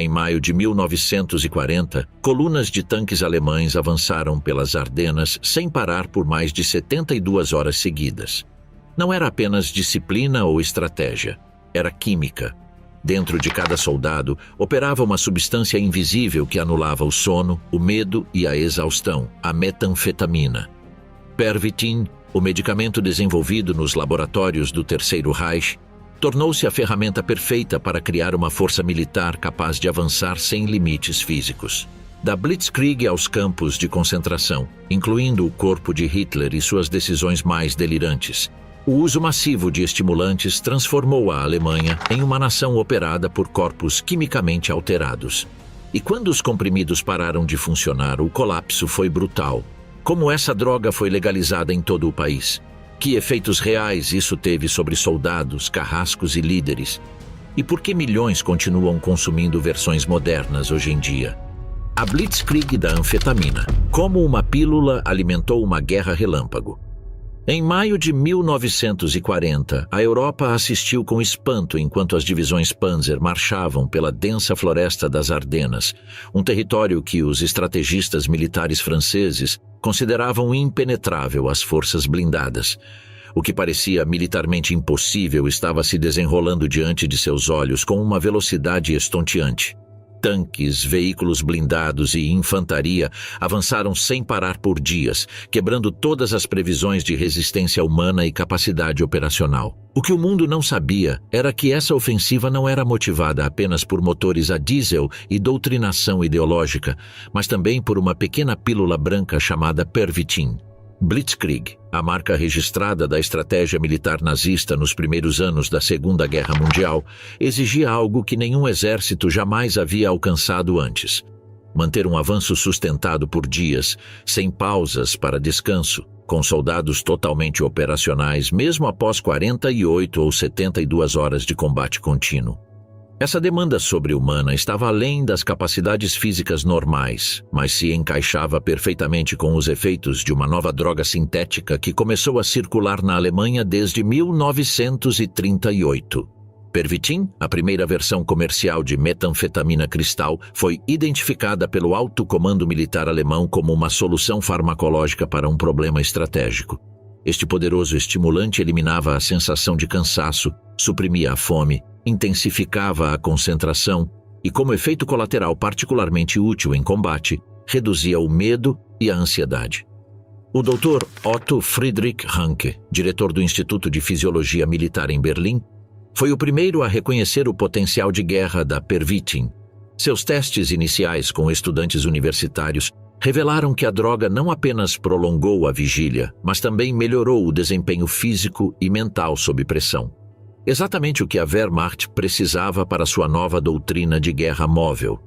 Em maio de 1940, colunas de tanques alemães avançaram pelas Ardenas sem parar por mais de 72 horas seguidas. Não era apenas disciplina ou estratégia, era química. Dentro de cada soldado operava uma substância invisível que anulava o sono, o medo e a exaustão, a metanfetamina. Pervitin, o medicamento desenvolvido nos laboratórios do Terceiro Reich, tornou-se a ferramenta perfeita para criar uma força militar capaz de avançar sem limites físicos. Da Blitzkrieg aos campos de concentração, incluindo o corpo de Hitler e suas decisões mais delirantes, o uso massivo de estimulantes transformou a Alemanha em uma nação operada por corpos quimicamente alterados. E quando os comprimidos pararam de funcionar, o colapso foi brutal. Como essa droga foi legalizada em todo o país? Que efeitos reais isso teve sobre soldados, carrascos e líderes? E por que milhões continuam consumindo versões modernas hoje em dia? A Blitzkrieg da anfetamina. Como uma pílula alimentou uma guerra relâmpago. Em maio de 1940, a Europa assistiu com espanto enquanto as divisões Panzer marchavam pela densa floresta das Ardenas, um território que os estrategistas militares franceses consideravam impenetrável às forças blindadas. O que parecia militarmente impossível estava se desenrolando diante de seus olhos com uma velocidade estonteante. Tanques, veículos blindados e infantaria avançaram sem parar por dias, quebrando todas as previsões de resistência humana e capacidade operacional. O que o mundo não sabia era que essa ofensiva não era motivada apenas por motores a diesel e doutrinação ideológica, mas também por uma pequena pílula branca chamada Pervitin. Blitzkrieg, a marca registrada da estratégia militar nazista nos primeiros anos da Segunda Guerra Mundial, exigia algo que nenhum exército jamais havia alcançado antes: manter um avanço sustentado por dias, sem pausas para descanso, com soldados totalmente operacionais mesmo após 48 ou 72 horas de combate contínuo. Essa demanda sobre-humana estava além das capacidades físicas normais, mas se encaixava perfeitamente com os efeitos de uma nova droga sintética que começou a circular na Alemanha desde 1938. Pervitin, a primeira versão comercial de metanfetamina cristal, foi identificada pelo Alto Comando Militar Alemão como uma solução farmacológica para um problema estratégico. Este poderoso estimulante eliminava a sensação de cansaço, suprimia a fome, intensificava a concentração e, como efeito colateral particularmente útil em combate, reduzia o medo e a ansiedade. O Dr. Otto Friedrich Ranke, diretor do Instituto de Fisiologia Militar em Berlim, foi o primeiro a reconhecer o potencial de guerra da Pervitin. Seus testes iniciais com estudantes universitários revelaram que a droga não apenas prolongou a vigília, mas também melhorou o desempenho físico e mental sob pressão. Exatamente o que a Wehrmacht precisava para sua nova doutrina de guerra móvel.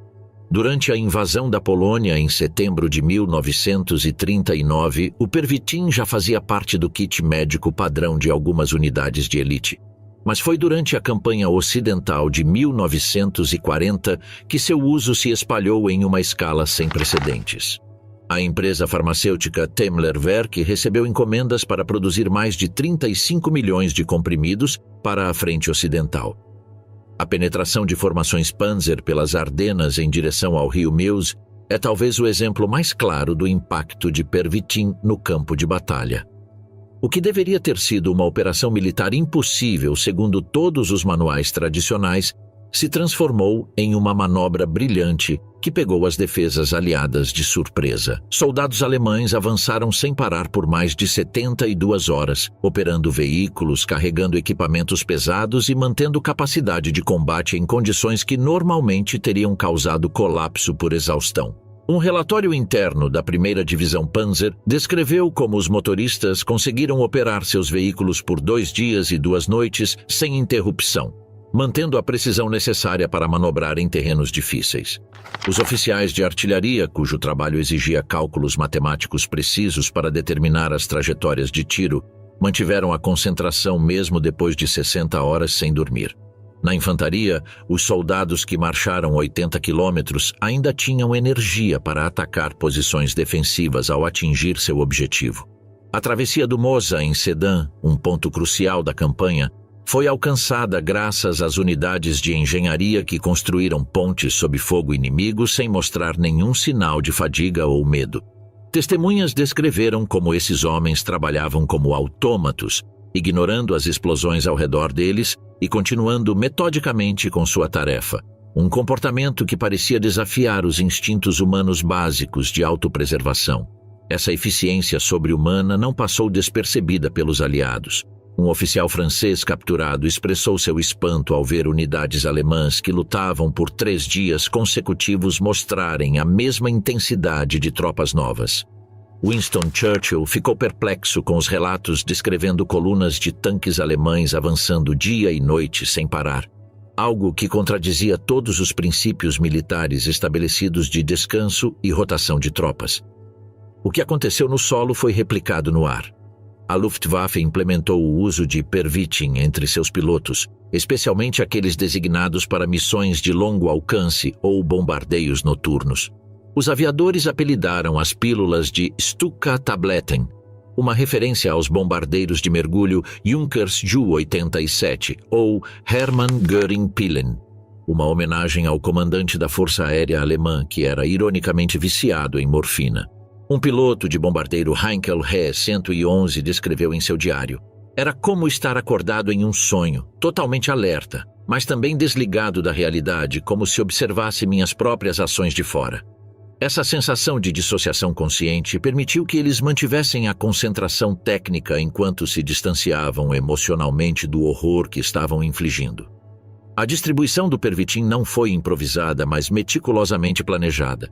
Durante a invasão da Polônia em setembro de 1939, o Pervitin já fazia parte do kit médico padrão de algumas unidades de elite. Mas foi durante a campanha ocidental de 1940 que seu uso se espalhou em uma escala sem precedentes. A empresa farmacêutica Temmler-Werk recebeu encomendas para produzir mais de 35 milhões de comprimidos para a frente ocidental. A penetração de formações Panzer pelas Ardenas em direção ao rio Meuse é talvez o exemplo mais claro do impacto de Pervitin no campo de batalha. O que deveria ter sido uma operação militar impossível segundo todos os manuais tradicionais, se transformou em uma manobra brilhante que pegou as defesas aliadas de surpresa. Soldados alemães avançaram sem parar por mais de 72 horas, operando veículos, carregando equipamentos pesados e mantendo capacidade de combate em condições que normalmente teriam causado colapso por exaustão. Um relatório interno da 1ª Divisão Panzer descreveu como os motoristas conseguiram operar seus veículos por 2 dias e 2 noites sem interrupção, mantendo a precisão necessária para manobrar em terrenos difíceis. Os oficiais de artilharia, cujo trabalho exigia cálculos matemáticos precisos para determinar as trajetórias de tiro, mantiveram a concentração mesmo depois de 60 horas sem dormir. Na infantaria, os soldados que marcharam 80 quilômetros ainda tinham energia para atacar posições defensivas ao atingir seu objetivo. A travessia do Mosa em Sedan, um ponto crucial da campanha, foi alcançada graças às unidades de engenharia que construíram pontes sob fogo inimigo sem mostrar nenhum sinal de fadiga ou medo. Testemunhas descreveram como esses homens trabalhavam como autômatos, ignorando as explosões ao redor deles e continuando metodicamente com sua tarefa, um comportamento que parecia desafiar os instintos humanos básicos de autopreservação. Essa eficiência sobre-humana não passou despercebida pelos aliados. Um oficial francês capturado expressou seu espanto ao ver unidades alemãs que lutavam por 3 dias consecutivos mostrarem a mesma intensidade de tropas novas. Winston Churchill ficou perplexo com os relatos descrevendo colunas de tanques alemães avançando dia e noite sem parar, algo que contradizia todos os princípios militares estabelecidos de descanso e rotação de tropas. O que aconteceu no solo foi replicado no ar. A Luftwaffe implementou o uso de pervitin entre seus pilotos, especialmente aqueles designados para missões de longo alcance ou bombardeios noturnos. Os aviadores apelidaram as pílulas de Stuka-Tabletten, uma referência aos bombardeiros de mergulho Junkers Ju-87 ou Hermann Göring-Pillen, uma homenagem ao comandante da Força Aérea Alemã que era ironicamente viciado em morfina. Um piloto de bombardeiro Heinkel He 111 descreveu em seu diário: "Era como estar acordado em um sonho, totalmente alerta, mas também desligado da realidade, como se observasse minhas próprias ações de fora." Essa sensação de dissociação consciente permitiu que eles mantivessem a concentração técnica enquanto se distanciavam emocionalmente do horror que estavam infligindo. A distribuição do pervitin não foi improvisada, mas meticulosamente planejada.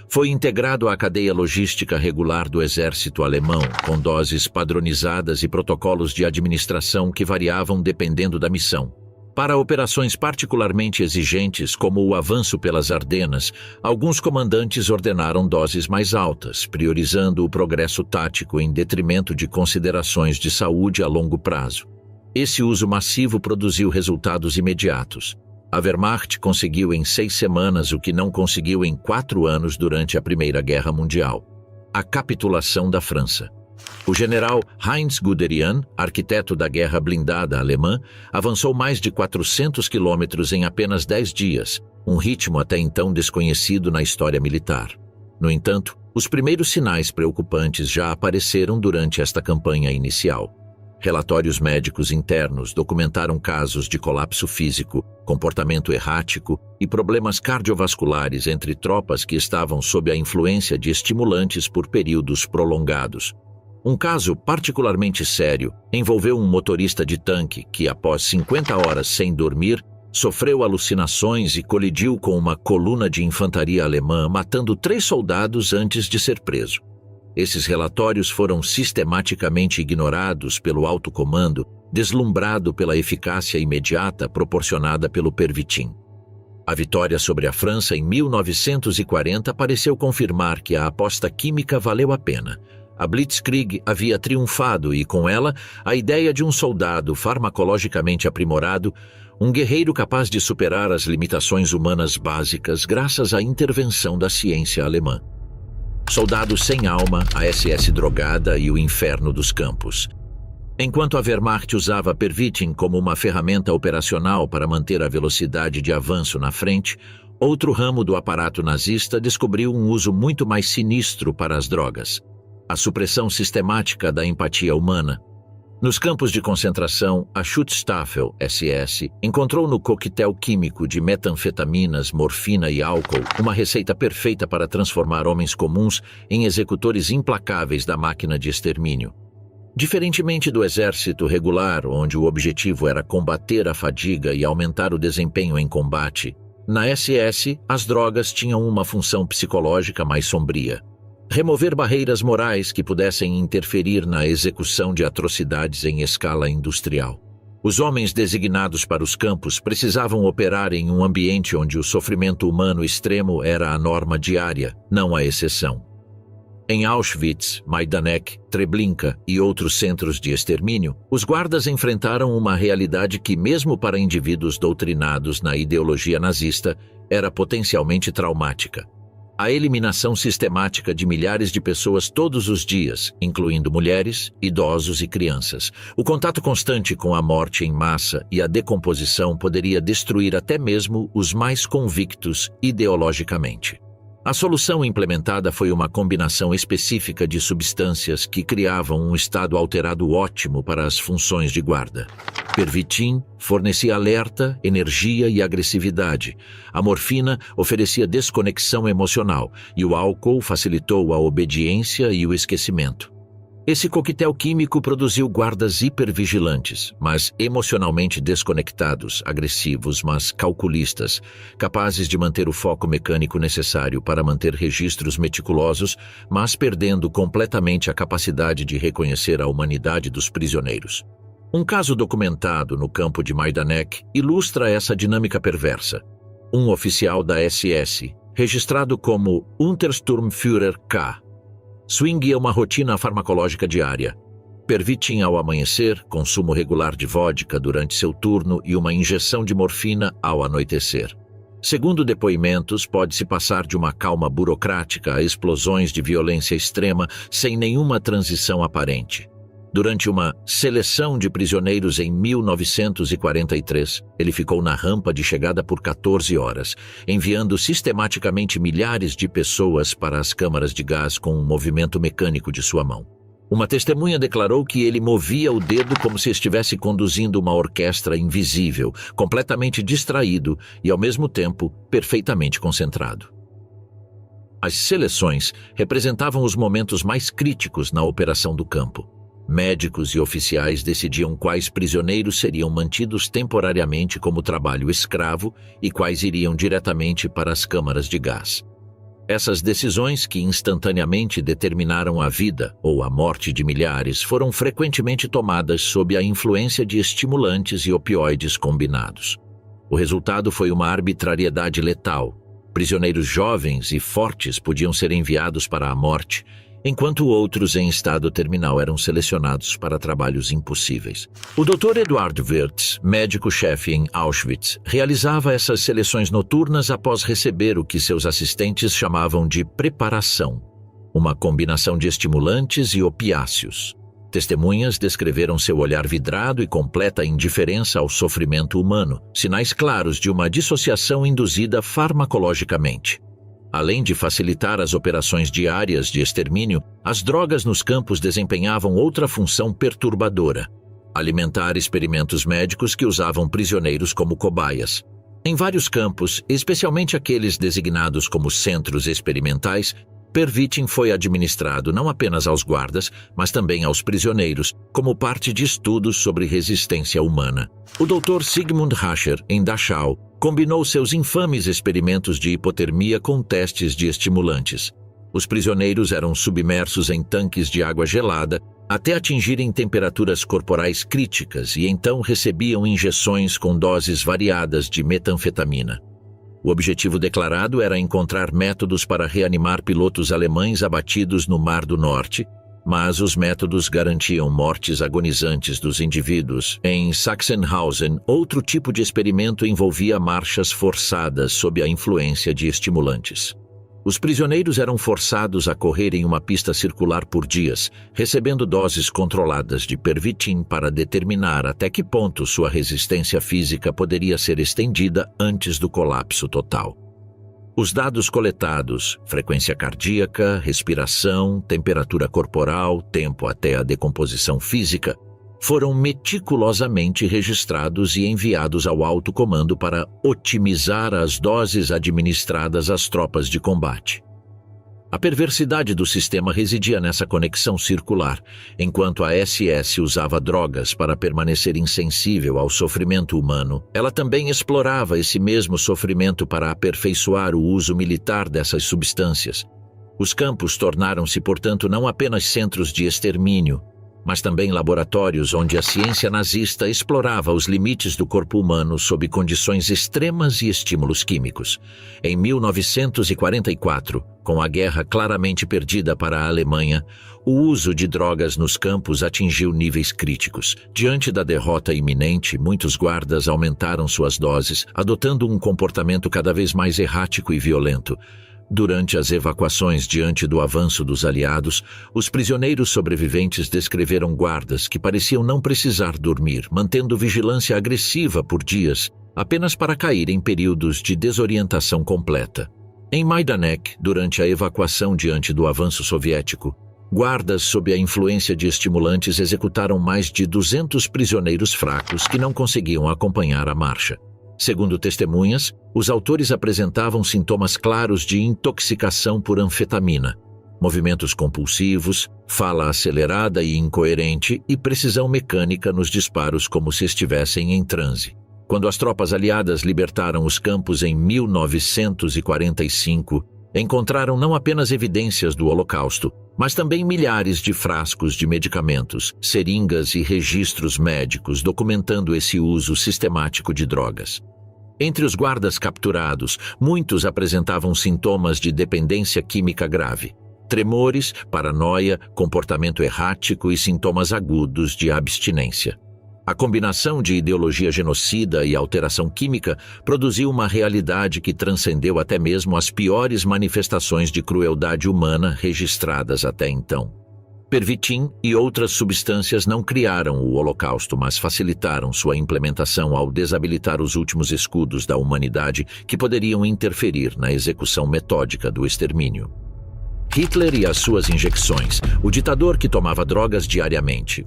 Foi integrado à cadeia logística regular do exército alemão, com doses padronizadas e protocolos de administração que variavam dependendo da missão. Para operações particularmente exigentes, como o avanço pelas Ardenas, alguns comandantes ordenaram doses mais altas, priorizando o progresso tático em detrimento de considerações de saúde a longo prazo. Esse uso massivo produziu resultados imediatos. A Wehrmacht conseguiu em 6 semanas o que não conseguiu em 4 anos durante a Primeira Guerra Mundial: a capitulação da França. O general Heinz Guderian, arquiteto da guerra blindada alemã, avançou mais de 400 quilômetros em apenas 10 dias, um ritmo até então desconhecido na história militar. No entanto, os primeiros sinais preocupantes já apareceram durante esta campanha inicial. Relatórios médicos internos documentaram casos de colapso físico, comportamento errático e problemas cardiovasculares entre tropas que estavam sob a influência de estimulantes por períodos prolongados. Um caso particularmente sério envolveu um motorista de tanque que, após 50 horas sem dormir, sofreu alucinações e colidiu com uma coluna de infantaria alemã, matando 3 soldados antes de ser preso. Esses relatórios foram sistematicamente ignorados pelo alto comando, deslumbrado pela eficácia imediata proporcionada pelo pervitin. A vitória sobre a França em 1940 pareceu confirmar que a aposta química valeu a pena. A Blitzkrieg havia triunfado e, com ela, a ideia de um soldado farmacologicamente aprimorado, um guerreiro capaz de superar as limitações humanas básicas graças à intervenção da ciência alemã. Soldado sem alma, a SS drogada e o inferno dos campos. Enquanto a Wehrmacht usava pervitin como uma ferramenta operacional para manter a velocidade de avanço na frente, outro ramo do aparato nazista descobriu um uso muito mais sinistro para as drogas: a supressão sistemática da empatia humana. Nos campos de concentração, a Schutzstaffel SS encontrou no coquetel químico de metanfetaminas, morfina e álcool uma receita perfeita para transformar homens comuns em executores implacáveis da máquina de extermínio. Diferentemente do exército regular, onde o objetivo era combater a fadiga e aumentar o desempenho em combate, na SS as drogas tinham uma função psicológica mais sombria: remover barreiras morais que pudessem interferir na execução de atrocidades em escala industrial. Os homens designados para os campos precisavam operar em um ambiente onde o sofrimento humano extremo era a norma diária, não a exceção. Em Auschwitz, Majdanek, Treblinka e outros centros de extermínio, os guardas enfrentaram uma realidade que, mesmo para indivíduos doutrinados na ideologia nazista, era potencialmente traumática. A eliminação sistemática de milhares de pessoas todos os dias, incluindo mulheres, idosos e crianças. O contato constante com a morte em massa e a decomposição poderia destruir até mesmo os mais convictos ideologicamente. A solução implementada foi uma combinação específica de substâncias que criavam um estado alterado ótimo para as funções de guarda. Pervitin fornecia alerta, energia e agressividade. A morfina oferecia desconexão emocional e o álcool facilitou a obediência e o esquecimento. Esse coquetel químico produziu guardas hipervigilantes, mas emocionalmente desconectados, agressivos, mas calculistas, capazes de manter o foco mecânico necessário para manter registros meticulosos, mas perdendo completamente a capacidade de reconhecer a humanidade dos prisioneiros. Um caso documentado no campo de Majdanek ilustra essa dinâmica perversa. Um oficial da SS, registrado como Untersturmführer K., swingia uma rotina farmacológica diária. Pervitin ao amanhecer, consumo regular de vodka durante seu turno e uma injeção de morfina ao anoitecer. Segundo depoimentos, pode-se passar de uma calma burocrática a explosões de violência extrema sem nenhuma transição aparente. Durante uma seleção de prisioneiros em 1943, ele ficou na rampa de chegada por 14 horas, enviando sistematicamente milhares de pessoas para as câmaras de gás com um movimento mecânico de sua mão. Uma testemunha declarou que ele movia o dedo como se estivesse conduzindo uma orquestra invisível, completamente distraído e, ao mesmo tempo, perfeitamente concentrado. As seleções representavam os momentos mais críticos na operação do campo. Médicos e oficiais decidiam quais prisioneiros seriam mantidos temporariamente como trabalho escravo e quais iriam diretamente para as câmaras de gás. Essas decisões, que instantaneamente determinaram a vida ou a morte de milhares, foram frequentemente tomadas sob a influência de estimulantes e opioides combinados. O resultado foi uma arbitrariedade letal. Prisioneiros jovens e fortes podiam ser enviados para a morte, enquanto outros em estado terminal eram selecionados para trabalhos impossíveis. O Dr. Eduard Wirtz, médico-chefe em Auschwitz, realizava essas seleções noturnas após receber o que seus assistentes chamavam de preparação, uma combinação de estimulantes e opiáceos. Testemunhas descreveram seu olhar vidrado e completa indiferença ao sofrimento humano, sinais claros de uma dissociação induzida farmacologicamente. Além de facilitar as operações diárias de extermínio, as drogas nos campos desempenhavam outra função perturbadora: alimentar experimentos médicos que usavam prisioneiros como cobaias. Em vários campos, especialmente aqueles designados como centros experimentais, Pervitin foi administrado não apenas aos guardas, mas também aos prisioneiros, como parte de estudos sobre resistência humana. O Dr. Sigmund Rascher, em Dachau, combinou seus infames experimentos de hipotermia com testes de estimulantes. Os prisioneiros eram submersos em tanques de água gelada até atingirem temperaturas corporais críticas e então recebiam injeções com doses variadas de metanfetamina. O objetivo declarado era encontrar métodos para reanimar pilotos alemães abatidos no Mar do Norte, mas os métodos garantiam mortes agonizantes dos indivíduos. Em Sachsenhausen, outro tipo de experimento envolvia marchas forçadas sob a influência de estimulantes. Os prisioneiros eram forçados a correr em uma pista circular por dias, recebendo doses controladas de Pervitin para determinar até que ponto sua resistência física poderia ser estendida antes do colapso total. Os dados coletados, frequência cardíaca, respiração, temperatura corporal, tempo até a decomposição física, foram meticulosamente registrados e enviados ao alto comando para otimizar as doses administradas às tropas de combate. A perversidade do sistema residia nessa conexão circular. Enquanto a SS usava drogas para permanecer insensível ao sofrimento humano, ela também explorava esse mesmo sofrimento para aperfeiçoar o uso militar dessas substâncias. Os campos tornaram-se, portanto, não apenas centros de extermínio, mas também laboratórios onde a ciência nazista explorava os limites do corpo humano sob condições extremas e estímulos químicos. Em 1944, com a guerra claramente perdida para a Alemanha, o uso de drogas nos campos atingiu níveis críticos. Diante da derrota iminente, muitos guardas aumentaram suas doses, adotando um comportamento cada vez mais errático e violento. Durante as evacuações diante do avanço dos aliados, os prisioneiros sobreviventes descreveram guardas que pareciam não precisar dormir, mantendo vigilância agressiva por dias, apenas para cair em períodos de desorientação completa. Em Majdanek, durante a evacuação diante do avanço soviético, guardas sob a influência de estimulantes executaram mais de 200 prisioneiros fracos que não conseguiam acompanhar a marcha. Segundo testemunhas, os autores apresentavam sintomas claros de intoxicação por anfetamina, movimentos compulsivos, fala acelerada e incoerente e precisão mecânica nos disparos como se estivessem em transe. Quando as tropas aliadas libertaram os campos em 1945, encontraram não apenas evidências do Holocausto, mas também milhares de frascos de medicamentos, seringas e registros médicos documentando esse uso sistemático de drogas. Entre os guardas capturados, muitos apresentavam sintomas de dependência química grave, tremores, paranoia, comportamento errático e sintomas agudos de abstinência. A combinação de ideologia genocida e alteração química produziu uma realidade que transcendeu até mesmo as piores manifestações de crueldade humana registradas até então. Pervitin e outras substâncias não criaram o Holocausto, mas facilitaram sua implementação ao desabilitar os últimos escudos da humanidade que poderiam interferir na execução metódica do extermínio. Hitler e as suas injecções, o ditador que tomava drogas diariamente.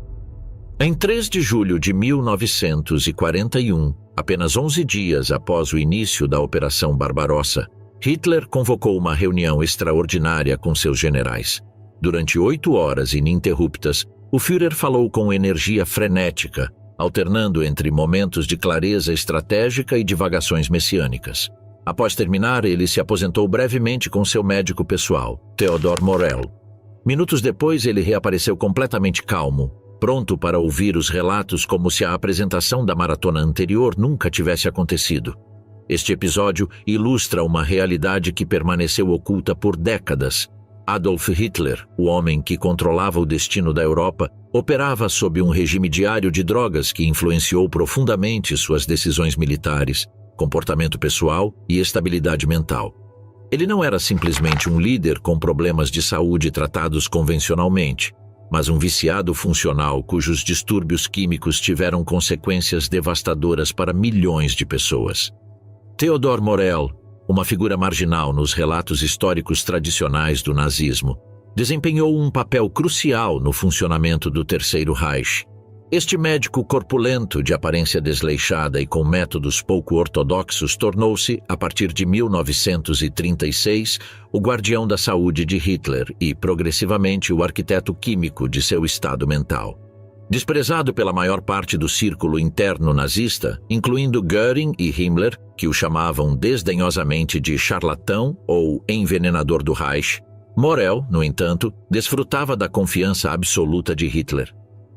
Em 3 de julho de 1941, apenas 11 dias após o início da Operação Barbarossa, Hitler convocou uma reunião extraordinária com seus generais. Durante 8 horas ininterruptas, o Führer falou com energia frenética, alternando entre momentos de clareza estratégica e divagações messiânicas. Após terminar, ele se aposentou brevemente com seu médico pessoal, Theodor Morell. Minutos depois, ele reapareceu completamente calmo, pronto para ouvir os relatos como se a apresentação da maratona anterior nunca tivesse acontecido. Este episódio ilustra uma realidade que permaneceu oculta por décadas. Adolf Hitler, o homem que controlava o destino da Europa, operava sob um regime diário de drogas que influenciou profundamente suas decisões militares, comportamento pessoal e estabilidade mental. Ele não era simplesmente um líder com problemas de saúde tratados convencionalmente, mas um viciado funcional cujos distúrbios químicos tiveram consequências devastadoras para milhões de pessoas. Theodor Morell, uma figura marginal nos relatos históricos tradicionais do nazismo, desempenhou um papel crucial no funcionamento do Terceiro Reich. Este médico corpulento, de aparência desleixada e com métodos pouco ortodoxos, tornou-se, a partir de 1936, o guardião da saúde de Hitler e, progressivamente, o arquiteto químico de seu estado mental. Desprezado pela maior parte do círculo interno nazista, incluindo Göring e Himmler, que o chamavam desdenhosamente de charlatão ou envenenador do Reich, Morell, no entanto, desfrutava da confiança absoluta de Hitler.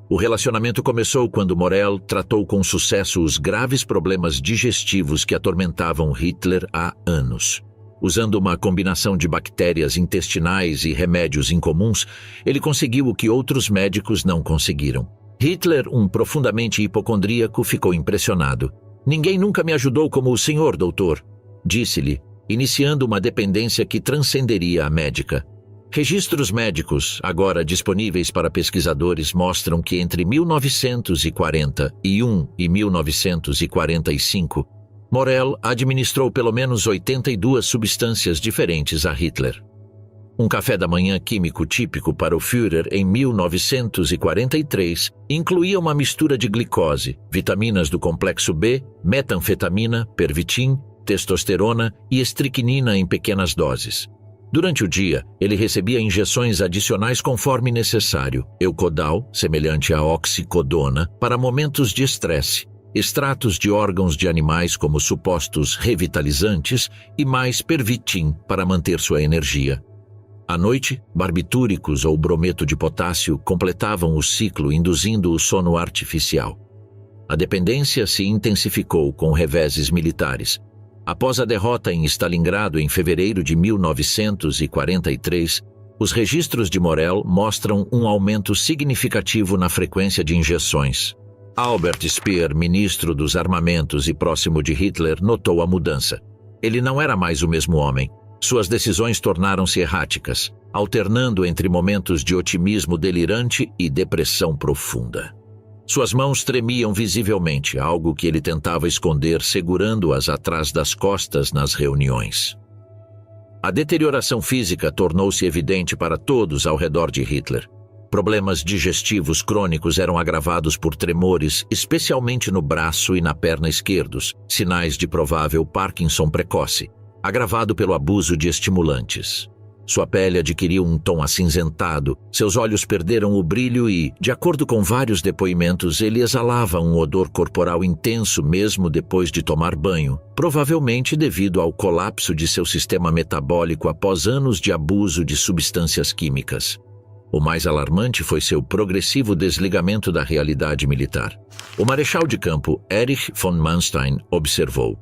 O relacionamento começou quando Morell tratou com sucesso os graves problemas digestivos que atormentavam Hitler há anos. Usando uma combinação de bactérias intestinais e remédios incomuns, ele conseguiu o que outros médicos não conseguiram. Hitler, um profundamente hipocondríaco, ficou impressionado. "Ninguém nunca me ajudou como o senhor, doutor", disse-lhe, iniciando uma dependência que transcenderia a médica. Registros médicos, agora disponíveis para pesquisadores, mostram que entre 1941 e 1945, Morell administrou pelo menos 82 substâncias diferentes a Hitler. Um café da manhã químico típico para o Führer em 1943 incluía uma mistura de glicose, vitaminas do complexo B, metanfetamina, pervitin, testosterona e estricnina em pequenas doses. Durante o dia, ele recebia injeções adicionais conforme necessário, Eucodal, semelhante à oxicodona, para momentos de estresse, extratos de órgãos de animais como supostos revitalizantes e mais pervitin para manter sua energia. À noite, barbitúricos ou brometo de potássio completavam o ciclo, induzindo o sono artificial. A dependência se intensificou com reveses militares. Após a derrota em Stalingrado em fevereiro de 1943, os registros de Morell mostram um aumento significativo na frequência de injeções. Albert Speer, ministro dos armamentos e próximo de Hitler, notou a mudança. Ele não era mais o mesmo homem. Suas decisões tornaram-se erráticas, alternando entre momentos de otimismo delirante e depressão profunda. Suas mãos tremiam visivelmente, algo que ele tentava esconder segurando-as atrás das costas nas reuniões. A deterioração física tornou-se evidente para todos ao redor de Hitler. Problemas digestivos crônicos eram agravados por tremores, especialmente no braço e na perna esquerdos, sinais de provável Parkinson precoce, agravado pelo abuso de estimulantes. Sua pele adquiriu um tom acinzentado, seus olhos perderam o brilho e, de acordo com vários depoimentos, ele exalava um odor corporal intenso mesmo depois de tomar banho, provavelmente devido ao colapso de seu sistema metabólico após anos de abuso de substâncias químicas. O mais alarmante foi seu progressivo desligamento da realidade militar. O marechal de campo Erich von Manstein observou: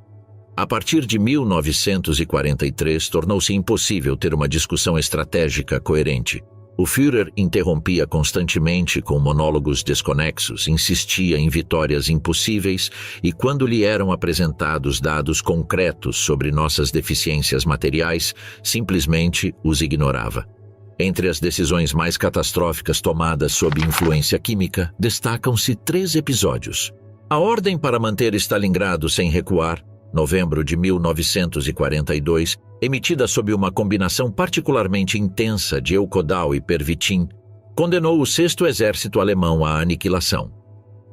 a partir de 1943, tornou-se impossível ter uma discussão estratégica coerente. O Führer interrompia constantemente com monólogos desconexos, insistia em vitórias impossíveis e, quando lhe eram apresentados dados concretos sobre nossas deficiências materiais, simplesmente os ignorava. Entre as decisões mais catastróficas tomadas sob influência química, destacam-se 3 episódios. A ordem para manter Stalingrado sem recuar, novembro de 1942, emitida sob uma combinação particularmente intensa de Eukodal e Pervitin, condenou o 6º Exército Alemão à aniquilação.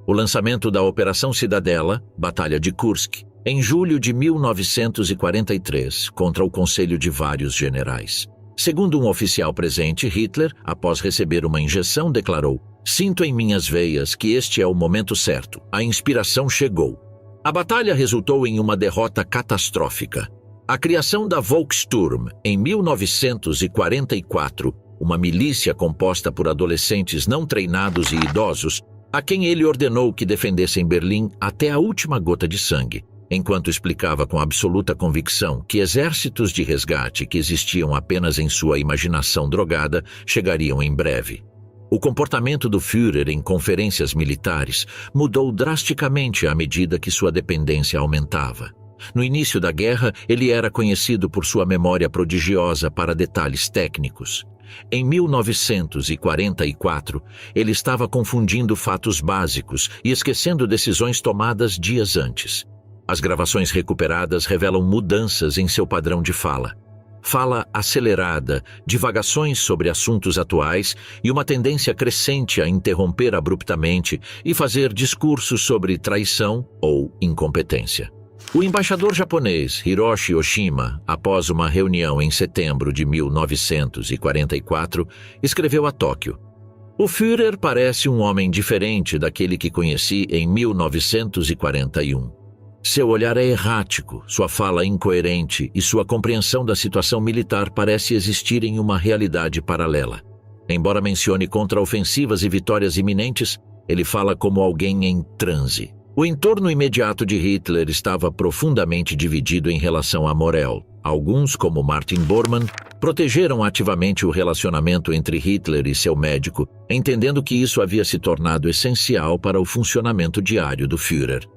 O lançamento da Operação Cidadela, Batalha de Kursk, em julho de 1943, contra o conselho de vários generais. Segundo um oficial presente, Hitler, após receber uma injeção, declarou: "Sinto em minhas veias que este é o momento certo. A inspiração chegou." A batalha resultou em uma derrota catastrófica. A criação da Volkssturm, em 1944, uma milícia composta por adolescentes não treinados e idosos, a quem ele ordenou que defendessem Berlim até a última gota de sangue, enquanto explicava com absoluta convicção que exércitos de resgate que existiam apenas em sua imaginação drogada chegariam em breve. O comportamento do Führer em conferências militares mudou drasticamente à medida que sua dependência aumentava. No início da guerra, ele era conhecido por sua memória prodigiosa para detalhes técnicos. Em 1944, ele estava confundindo fatos básicos e esquecendo decisões tomadas dias antes. As gravações recuperadas revelam mudanças em seu padrão de fala. Fala acelerada, divagações sobre assuntos atuais e uma tendência crescente a interromper abruptamente e fazer discursos sobre traição ou incompetência. O embaixador japonês Hiroshi Oshima, após uma reunião em setembro de 1944, escreveu a Tóquio: "O Führer parece um homem diferente daquele que conheci em 1941. Seu olhar é errático, sua fala incoerente e sua compreensão da situação militar parece existir em uma realidade paralela. Embora mencione contraofensivas e vitórias iminentes, ele fala como alguém em transe." O entorno imediato de Hitler estava profundamente dividido em relação a Morel. Alguns, como Martin Bormann, protegeram ativamente o relacionamento entre Hitler e seu médico, entendendo que isso havia se tornado essencial para o funcionamento diário do Führer.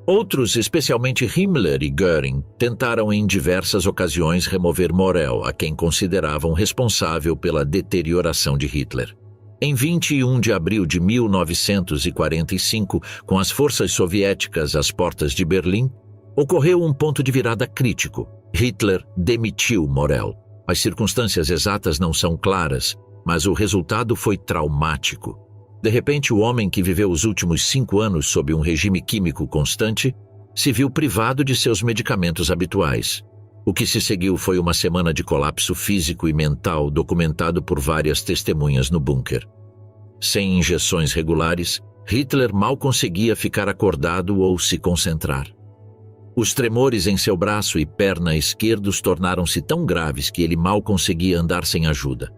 Outros, especialmente Himmler e Göring, tentaram em diversas ocasiões remover Morel, a quem consideravam responsável pela deterioração de Hitler. Em 21 de abril de 1945, com as forças soviéticas às portas de Berlim, ocorreu um ponto de virada crítico. Hitler demitiu Morel. As circunstâncias exatas não são claras, mas o resultado foi traumático. De repente, o homem que viveu os últimos 5 anos sob um regime químico constante se viu privado de seus medicamentos habituais. O que se seguiu foi uma semana de colapso físico e mental documentado por várias testemunhas no bunker. Sem injeções regulares, Hitler mal conseguia ficar acordado ou se concentrar. Os tremores em seu braço e perna esquerdos tornaram-se tão graves que ele mal conseguia andar sem ajuda.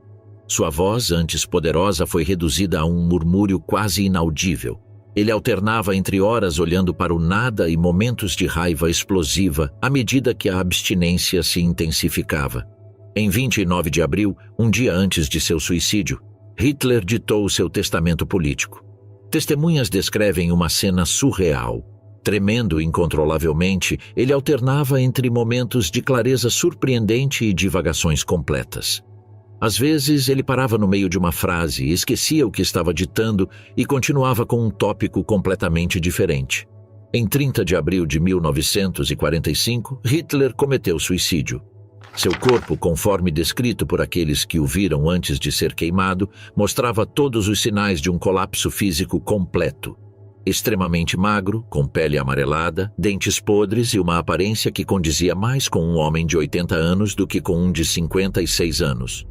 Sua voz, antes poderosa, foi reduzida a um murmúrio quase inaudível. Ele alternava entre horas olhando para o nada e momentos de raiva explosiva à medida que a abstinência se intensificava. Em 29 de abril, um dia antes de seu suicídio, Hitler ditou seu testamento político. Testemunhas descrevem uma cena surreal. Tremendo incontrolavelmente, ele alternava entre momentos de clareza surpreendente e divagações completas. Às vezes, ele parava no meio de uma frase, esquecia o que estava ditando e continuava com um tópico completamente diferente. Em 30 de abril de 1945, Hitler cometeu suicídio. Seu corpo, conforme descrito por aqueles que o viram antes de ser queimado, mostrava todos os sinais de um colapso físico completo. Extremamente magro, com pele amarelada, dentes podres e uma aparência que condizia mais com um homem de 80 anos do que com um de 56 anos.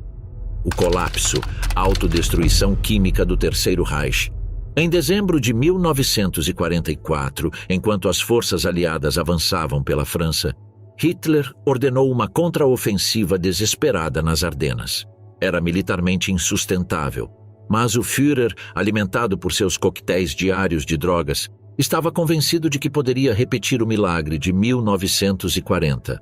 O colapso, a autodestruição química do Terceiro Reich. Em dezembro de 1944, enquanto as forças aliadas avançavam pela França, Hitler ordenou uma contraofensiva desesperada nas Ardenas. Era militarmente insustentável, mas o Führer, alimentado por seus coquetéis diários de drogas, estava convencido de que poderia repetir o milagre de 1940.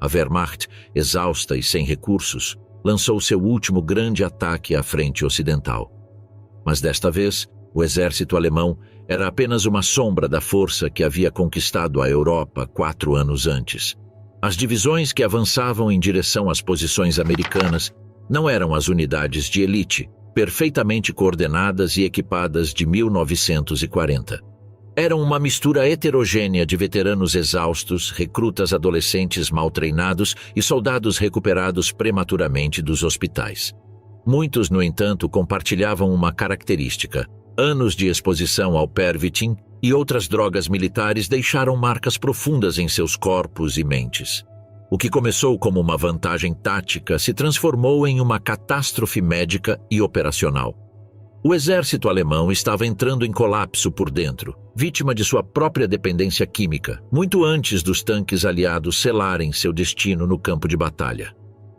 A Wehrmacht, exausta e sem recursos, lançou seu último grande ataque à frente ocidental. Mas desta vez, o exército alemão era apenas uma sombra da força que havia conquistado a Europa 4 anos antes. As divisões que avançavam em direção às posições americanas não eram as unidades de elite, perfeitamente coordenadas e equipadas de 1940. Eram uma mistura heterogênea de veteranos exaustos, recrutas adolescentes mal treinados e soldados recuperados prematuramente dos hospitais. Muitos, no entanto, compartilhavam uma característica: anos de exposição ao Pervitin e outras drogas militares deixaram marcas profundas em seus corpos e mentes. O que começou como uma vantagem tática se transformou em uma catástrofe médica e operacional. O exército alemão estava entrando em colapso por dentro, vítima de sua própria dependência química, muito antes dos tanques aliados selarem seu destino no campo de batalha.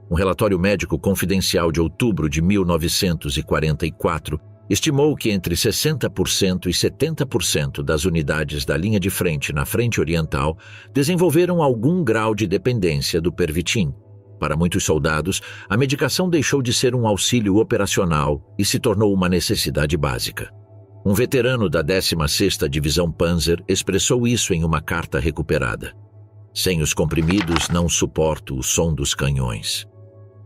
Um relatório médico confidencial de outubro de 1944 estimou que entre 60% e 70% das unidades da linha de frente na frente oriental desenvolveram algum grau de dependência do Pervitin. Para muitos soldados, a medicação deixou de ser um auxílio operacional e se tornou uma necessidade básica. Um veterano da 16ª Divisão Panzer expressou isso em uma carta recuperada. Sem os comprimidos, não suporto o som dos canhões.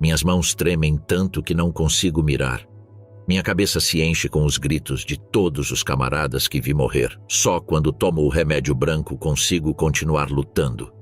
Minhas mãos tremem tanto que não consigo mirar. Minha cabeça se enche com os gritos de todos os camaradas que vi morrer. Só quando tomo o remédio branco consigo continuar lutando.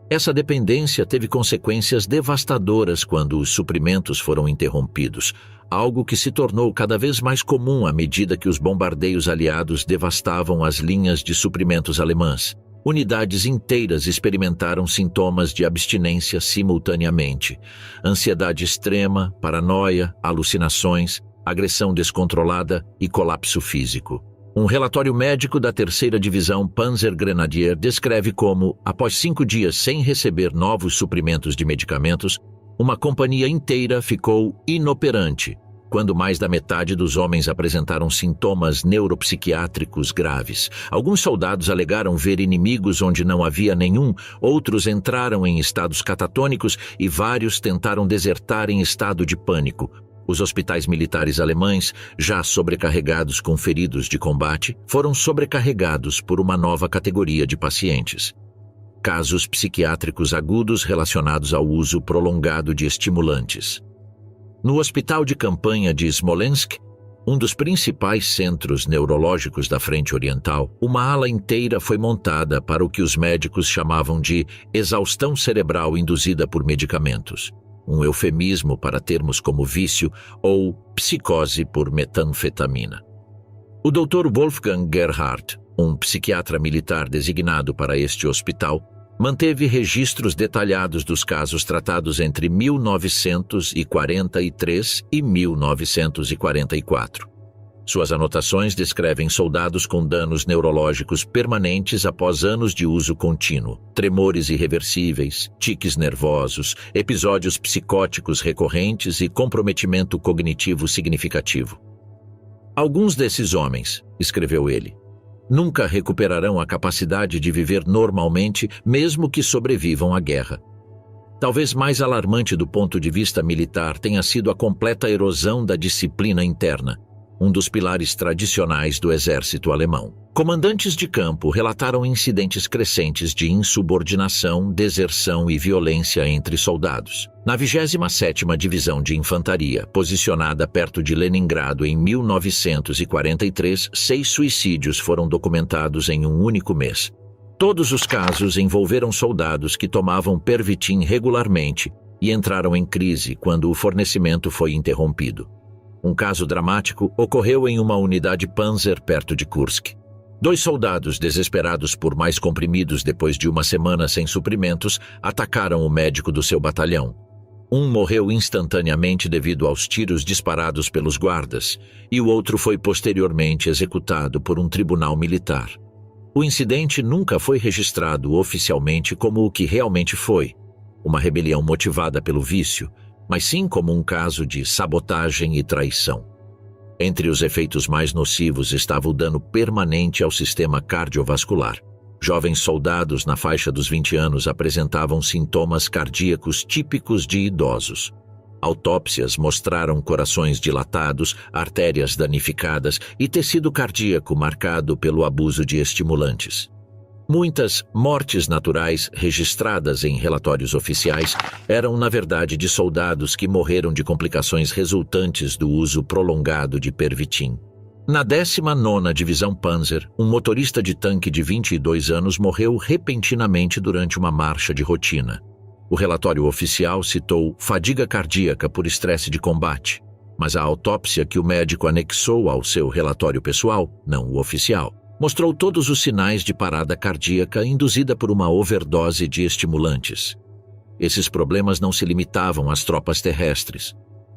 Essa dependência teve consequências devastadoras quando os suprimentos foram interrompidos, algo que se tornou cada vez mais comum à medida que os bombardeios aliados devastavam as linhas de suprimentos alemãs. Unidades inteiras experimentaram sintomas de abstinência simultaneamente: ansiedade extrema, paranoia, alucinações, agressão descontrolada e colapso físico. Um relatório médico da 3ª Divisão Panzer Grenadier descreve como, após 5 dias sem receber novos suprimentos de medicamentos, uma companhia inteira ficou inoperante, quando mais da metade dos homens apresentaram sintomas neuropsiquiátricos graves. Alguns soldados alegaram ver inimigos onde não havia nenhum, outros entraram em estados catatônicos e vários tentaram desertar em estado de pânico. Os hospitais militares alemães, já sobrecarregados com feridos de combate, foram sobrecarregados por uma nova categoria de pacientes: casos psiquiátricos agudos relacionados ao uso prolongado de estimulantes. No hospital de campanha de Smolensk, um dos principais centros neurológicos da Frente Oriental, uma ala inteira foi montada para o que os médicos chamavam de exaustão cerebral induzida por medicamentos, um eufemismo para termos como vício ou psicose por metanfetamina. O Dr. Wolfgang Gerhardt, um psiquiatra militar designado para este hospital, manteve registros detalhados dos casos tratados entre 1943 e 1944. Suas anotações descrevem soldados com danos neurológicos permanentes após anos de uso contínuo, tremores irreversíveis, tiques nervosos, episódios psicóticos recorrentes e comprometimento cognitivo significativo. Alguns desses homens, escreveu ele, nunca recuperarão a capacidade de viver normalmente, mesmo que sobrevivam à guerra. Talvez mais alarmante do ponto de vista militar tenha sido a completa erosão da disciplina interna. um dos pilares tradicionais do exército alemão. Comandantes de campo relataram incidentes crescentes de insubordinação, deserção e violência entre soldados. Na 27ª Divisão de Infantaria, posicionada perto de Leningrado em 1943, 6 suicídios foram documentados em um único mês. Todos os casos envolveram soldados que tomavam Pervitin regularmente e entraram em crise quando o fornecimento foi interrompido. Um caso dramático ocorreu em uma unidade Panzer perto de Kursk. 2 soldados, desesperados por mais comprimidos depois de uma semana sem suprimentos, atacaram o médico do seu batalhão. Um morreu instantaneamente devido aos tiros disparados pelos guardas, e o outro foi posteriormente executado por um tribunal militar. O incidente nunca foi registrado oficialmente como o que realmente foi, uma rebelião motivada pelo vício, mas sim como um caso de sabotagem e traição. Entre os efeitos mais nocivos estava o dano permanente ao sistema cardiovascular. Jovens soldados na faixa dos 20 anos apresentavam sintomas cardíacos típicos de idosos. Autópsias mostraram corações dilatados, artérias danificadas e tecido cardíaco marcado pelo abuso de estimulantes. Muitas mortes naturais registradas em relatórios oficiais eram, na verdade, de soldados que morreram de complicações resultantes do uso prolongado de Pervitin. Na 19ª Divisão Panzer, um motorista de tanque de 22 anos morreu repentinamente durante uma marcha de rotina. O relatório oficial citou fadiga cardíaca por estresse de combate, mas a autópsia que o médico anexou ao seu relatório pessoal, não o oficial, mostrou todos os sinais de parada cardíaca induzida por uma overdose de estimulantes. Esses problemas não se limitavam às tropas terrestres.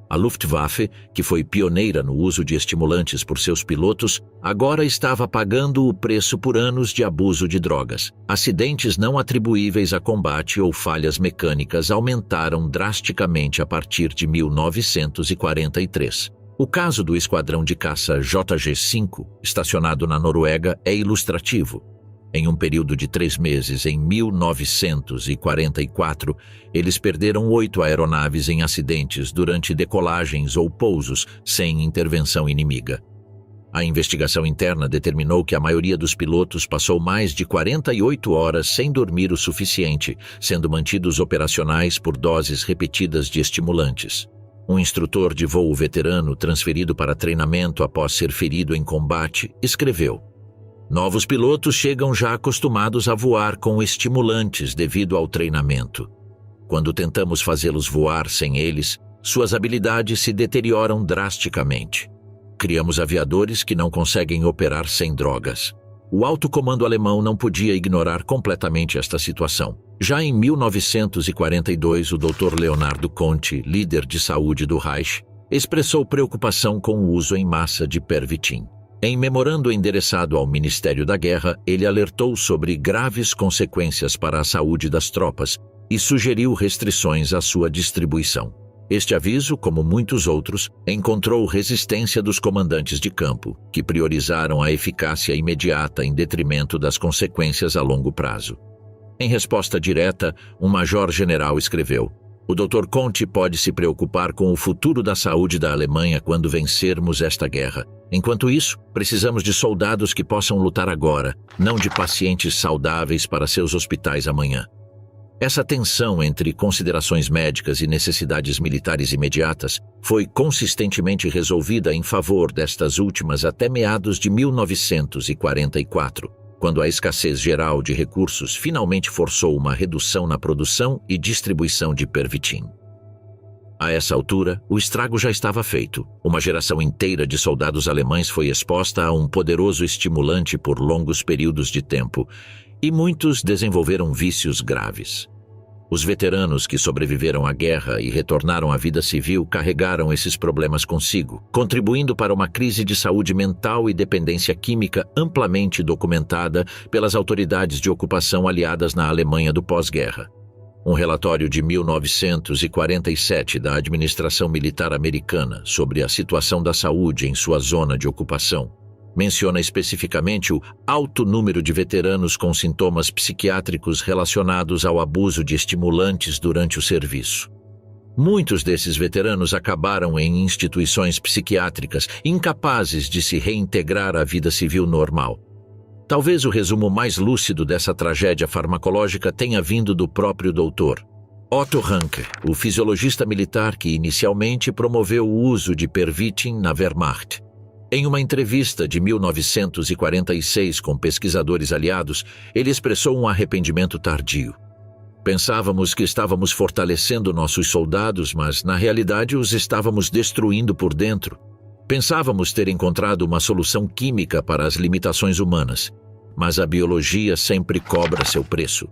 A Luftwaffe, que foi pioneira no uso de estimulantes por seus pilotos, agora estava pagando o preço por anos de abuso de drogas. Acidentes não atribuíveis a combate ou falhas mecânicas aumentaram drasticamente a partir de 1943. O caso do esquadrão de caça JG-5, estacionado na Noruega, é ilustrativo. Em um período de 3 meses, em 1944, eles perderam 8 aeronaves em acidentes durante decolagens ou pousos sem intervenção inimiga. A investigação interna determinou que a maioria dos pilotos passou mais de 48 horas sem dormir o suficiente, sendo mantidos operacionais por doses repetidas de estimulantes. Um instrutor de voo veterano transferido para treinamento após ser ferido em combate escreveu: "Novos pilotos chegam já acostumados a voar com estimulantes devido ao treinamento. Quando tentamos fazê-los voar sem eles, suas habilidades se deterioram drasticamente. Criamos aviadores que não conseguem operar sem drogas." O alto comando alemão não podia ignorar completamente esta situação. Já em 1942, o Dr. Leonardo Conti, líder de saúde do Reich, expressou preocupação com o uso em massa de Pervitin. Em memorando endereçado ao Ministério da Guerra, ele alertou sobre graves consequências para a saúde das tropas e sugeriu restrições à sua distribuição. Este aviso, como muitos outros, encontrou resistência dos comandantes de campo, que priorizaram a eficácia imediata em detrimento das consequências a longo prazo. Em resposta direta, um major-general escreveu: "O Dr. Conti pode se preocupar com o futuro da saúde da Alemanha quando vencermos esta guerra. Enquanto isso, precisamos de soldados que possam lutar agora, não de pacientes saudáveis para seus hospitais amanhã." Essa tensão entre considerações médicas e necessidades militares imediatas foi consistentemente resolvida em favor destas últimas até meados de 1944, quando a escassez geral de recursos finalmente forçou uma redução na produção e distribuição de Pervitin. A essa altura, o estrago já estava feito. Uma geração inteira de soldados alemães foi exposta a um poderoso estimulante por longos períodos de tempo, e muitos desenvolveram vícios graves. Os veteranos que sobreviveram à guerra e retornaram à vida civil carregaram esses problemas consigo, contribuindo para uma crise de saúde mental e dependência química amplamente documentada pelas autoridades de ocupação aliadas na Alemanha do pós-guerra. Um relatório de 1947 da Administração Militar Americana sobre a situação da saúde em sua zona de ocupação menciona especificamente o alto número de veteranos com sintomas psiquiátricos relacionados ao abuso de estimulantes durante o serviço. Muitos desses veteranos acabaram em instituições psiquiátricas, incapazes de se reintegrar à vida civil normal. Talvez o resumo mais lúcido dessa tragédia farmacológica tenha vindo do próprio doutor Otto Ranke, o fisiologista militar que inicialmente promoveu o uso de Pervitin na Wehrmacht. Em uma entrevista de 1946 com pesquisadores aliados, ele expressou um arrependimento tardio. Pensávamos que estávamos fortalecendo nossos soldados, mas na realidade os estávamos destruindo por dentro. Pensávamos ter encontrado uma solução química para as limitações humanas, mas a biologia sempre cobra seu preço.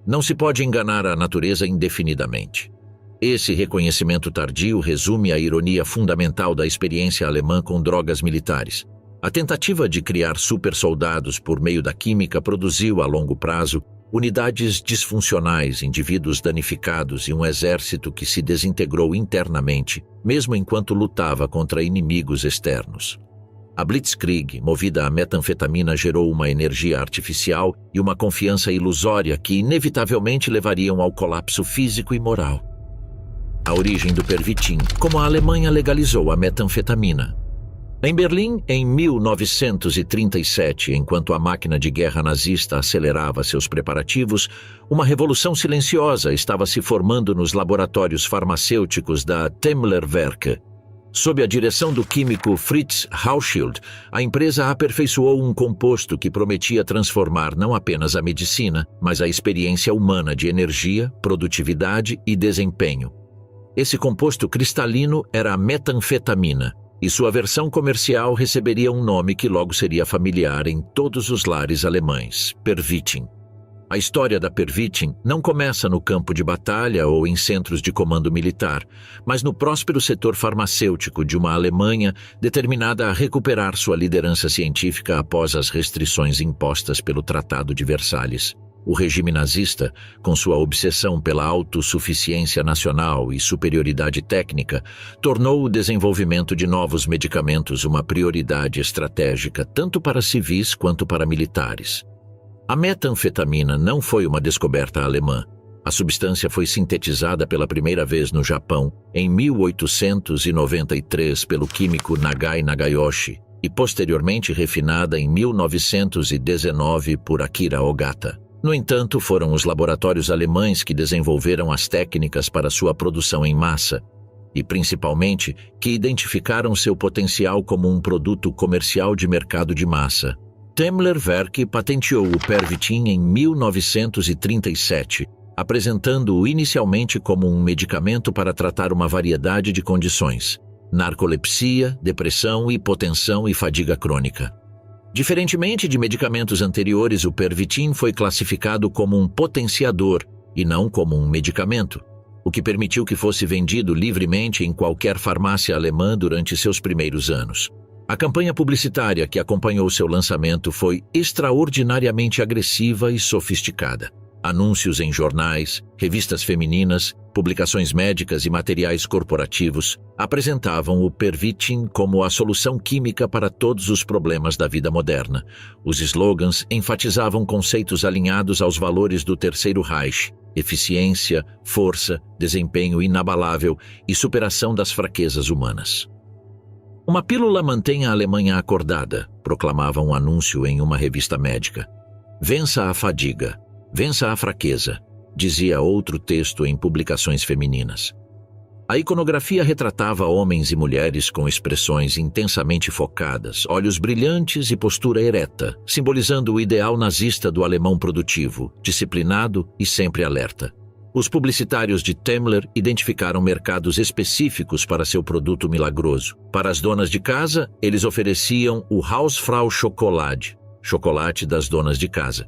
Não se pode enganar a natureza indefinidamente. Esse reconhecimento tardio resume a ironia fundamental da experiência alemã com drogas militares. A tentativa de criar supersoldados por meio da química produziu, a longo prazo, unidades disfuncionais, indivíduos danificados e um exército que se desintegrou internamente, mesmo enquanto lutava contra inimigos externos. A Blitzkrieg, movida a metanfetamina, gerou uma energia artificial e uma confiança ilusória que inevitavelmente levariam ao colapso físico e moral. A origem do Pervitin, como a Alemanha legalizou a metanfetamina. Em Berlim, em 1937, enquanto a máquina de guerra nazista acelerava seus preparativos, uma revolução silenciosa estava se formando nos laboratórios farmacêuticos da Temmler-Werke. Sob a direção do químico Fritz Hauschild, a empresa aperfeiçoou um composto que prometia transformar não apenas a medicina, mas a experiência humana de energia, produtividade e desempenho. Esse composto cristalino era a metanfetamina, e sua versão comercial receberia um nome que logo seria familiar em todos os lares alemães: Pervitin. A história da Pervitin não começa no campo de batalha ou em centros de comando militar, mas no próspero setor farmacêutico de uma Alemanha determinada a recuperar sua liderança científica após as restrições impostas pelo Tratado de Versalhes. O regime nazista, com sua obsessão pela autossuficiência nacional e superioridade técnica, tornou o desenvolvimento de novos medicamentos uma prioridade estratégica tanto para civis quanto para militares. A metanfetamina não foi uma descoberta alemã. A substância foi sintetizada pela primeira vez no Japão em 1893 pelo químico Nagai Nagayoshi e posteriormente refinada em 1919 por Akira Ogata. No entanto, foram os laboratórios alemães que desenvolveram as técnicas para sua produção em massa e, principalmente, que identificaram seu potencial como um produto comercial de mercado de massa. Temmler-Werke patenteou o Pervitin em 1937, apresentando-o inicialmente como um medicamento para tratar uma variedade de condições: narcolepsia, depressão, hipotensão e fadiga crônica. Diferentemente de medicamentos anteriores, o Pervitin foi classificado como um potenciador e não como um medicamento, o que permitiu que fosse vendido livremente em qualquer farmácia alemã durante seus primeiros anos. A campanha publicitária que acompanhou seu lançamento foi extraordinariamente agressiva e sofisticada. Anúncios em jornais, revistas femininas, publicações médicas e materiais corporativos apresentavam o Pervitin como a solução química para todos os problemas da vida moderna. Os slogans enfatizavam conceitos alinhados aos valores do Terceiro Reich: eficiência, força, desempenho inabalável e superação das fraquezas humanas. Uma pílula mantém a Alemanha acordada, proclamava um anúncio em uma revista médica. Vença a fadiga. Vença a fraqueza, dizia outro texto em publicações femininas. A iconografia retratava homens e mulheres com expressões intensamente focadas, olhos brilhantes e postura ereta, simbolizando o ideal nazista do alemão produtivo, disciplinado e sempre alerta. Os publicitários de Temmler identificaram mercados específicos para seu produto milagroso. Para as donas de casa, eles ofereciam o Hausfrau Schokolade, chocolate das donas de casa,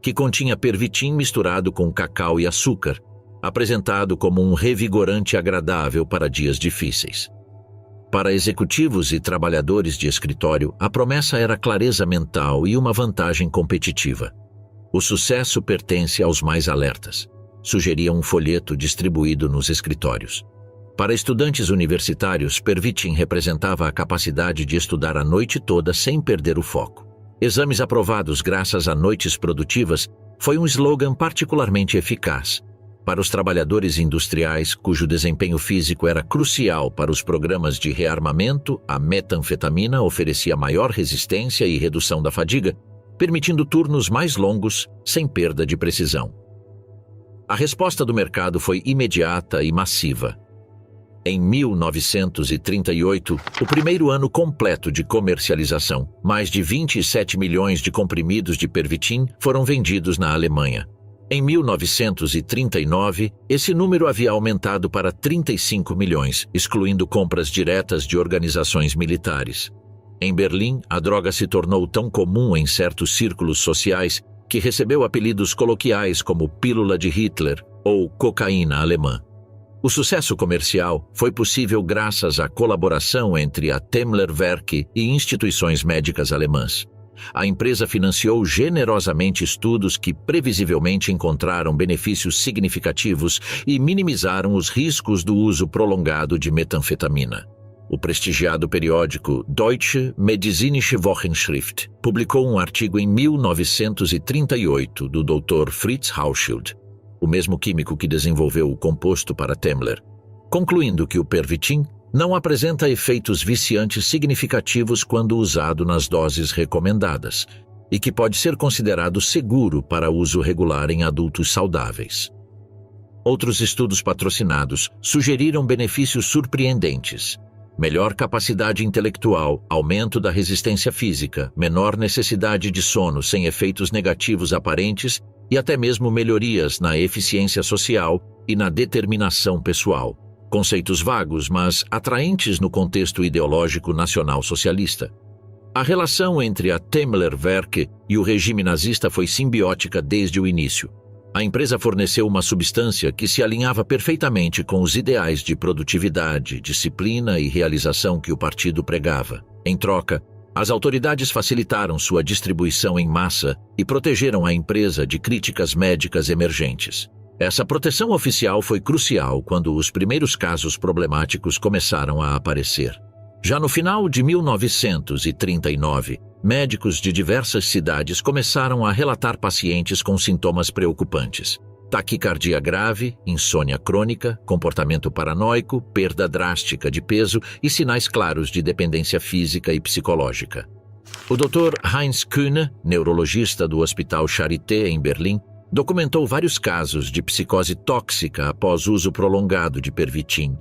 que continha Pervitin misturado com cacau e açúcar, apresentado como um revigorante agradável para dias difíceis. Para executivos e trabalhadores de escritório, a promessa era clareza mental e uma vantagem competitiva. O sucesso pertence aos mais alertas, sugeria um folheto distribuído nos escritórios. Para estudantes universitários, Pervitin representava a capacidade de estudar a noite toda sem perder o foco. Exames aprovados graças a noites produtivas foi um slogan particularmente eficaz. Para os trabalhadores industriais, cujo desempenho físico era crucial para os programas de rearmamento, a metanfetamina oferecia maior resistência e redução da fadiga, permitindo turnos mais longos, sem perda de precisão. A resposta do mercado foi imediata e massiva. Em 1938, o primeiro ano completo de comercialização, mais de 27 milhões de comprimidos de Pervitin foram vendidos na Alemanha. Em 1939, esse número havia aumentado para 35 milhões, excluindo compras diretas de organizações militares. Em Berlim, a droga se tornou tão comum em certos círculos sociais que recebeu apelidos coloquiais como pílula de Hitler ou cocaína alemã. O sucesso comercial foi possível graças à colaboração entre a Temmler Werke e instituições médicas alemãs. A empresa financiou generosamente estudos que previsivelmente encontraram benefícios significativos e minimizaram os riscos do uso prolongado de metanfetamina. O prestigiado periódico Deutsche Medizinische Wochenschrift publicou um artigo em 1938 do Dr. Fritz Hauschild, o mesmo químico que desenvolveu o composto para Temmler, concluindo que o Pervitin não apresenta efeitos viciantes significativos quando usado nas doses recomendadas e que pode ser considerado seguro para uso regular em adultos saudáveis. Outros estudos patrocinados sugeriram benefícios surpreendentes: melhor capacidade intelectual, aumento da resistência física, menor necessidade de sono sem efeitos negativos aparentes e até mesmo melhorias na eficiência social e na determinação pessoal. Conceitos vagos, mas atraentes no contexto ideológico nacional-socialista. A relação entre a Temmler Werke e o regime nazista foi simbiótica desde o início. A empresa forneceu uma substância que se alinhava perfeitamente com os ideais de produtividade, disciplina e realização que o partido pregava. Em troca, as autoridades facilitaram sua distribuição em massa e protegeram a empresa de críticas médicas emergentes. Essa proteção oficial foi crucial quando os primeiros casos problemáticos começaram a aparecer. Já no final de 1939, médicos de diversas cidades começaram a relatar pacientes com sintomas preocupantes: taquicardia grave, insônia crônica, comportamento paranoico, perda drástica de peso e sinais claros de dependência física e psicológica. O Dr. Heinz Kühne, neurologista do Hospital Charité em Berlim, documentou vários casos de psicose tóxica após uso prolongado de Pervitin.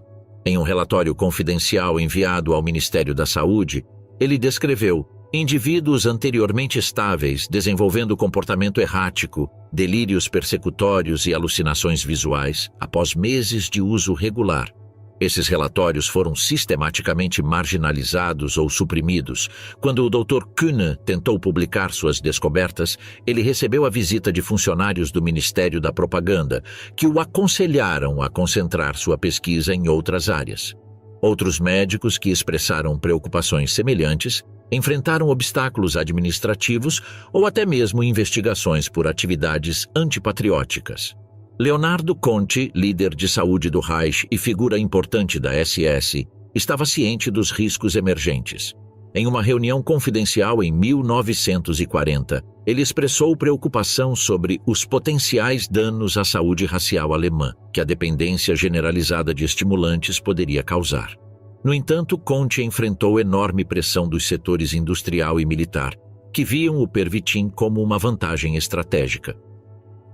Em um relatório confidencial enviado ao Ministério da Saúde, ele descreveu indivíduos anteriormente estáveis desenvolvendo comportamento errático, delírios persecutórios e alucinações visuais após meses de uso regular. Esses relatórios foram sistematicamente marginalizados ou suprimidos. Quando o Dr. Kühne tentou publicar suas descobertas, ele recebeu a visita de funcionários do Ministério da Propaganda, que o aconselharam a concentrar sua pesquisa em outras áreas. Outros médicos que expressaram preocupações semelhantes enfrentaram obstáculos administrativos ou até mesmo investigações por atividades antipatrióticas. Leonardo Conti, líder de saúde do Reich e figura importante da SS, estava ciente dos riscos emergentes. Em uma reunião confidencial em 1940, ele expressou preocupação sobre os potenciais danos à saúde racial alemã que a dependência generalizada de estimulantes poderia causar. No entanto, Conti enfrentou enorme pressão dos setores industrial e militar, que viam o Pervitin como uma vantagem estratégica.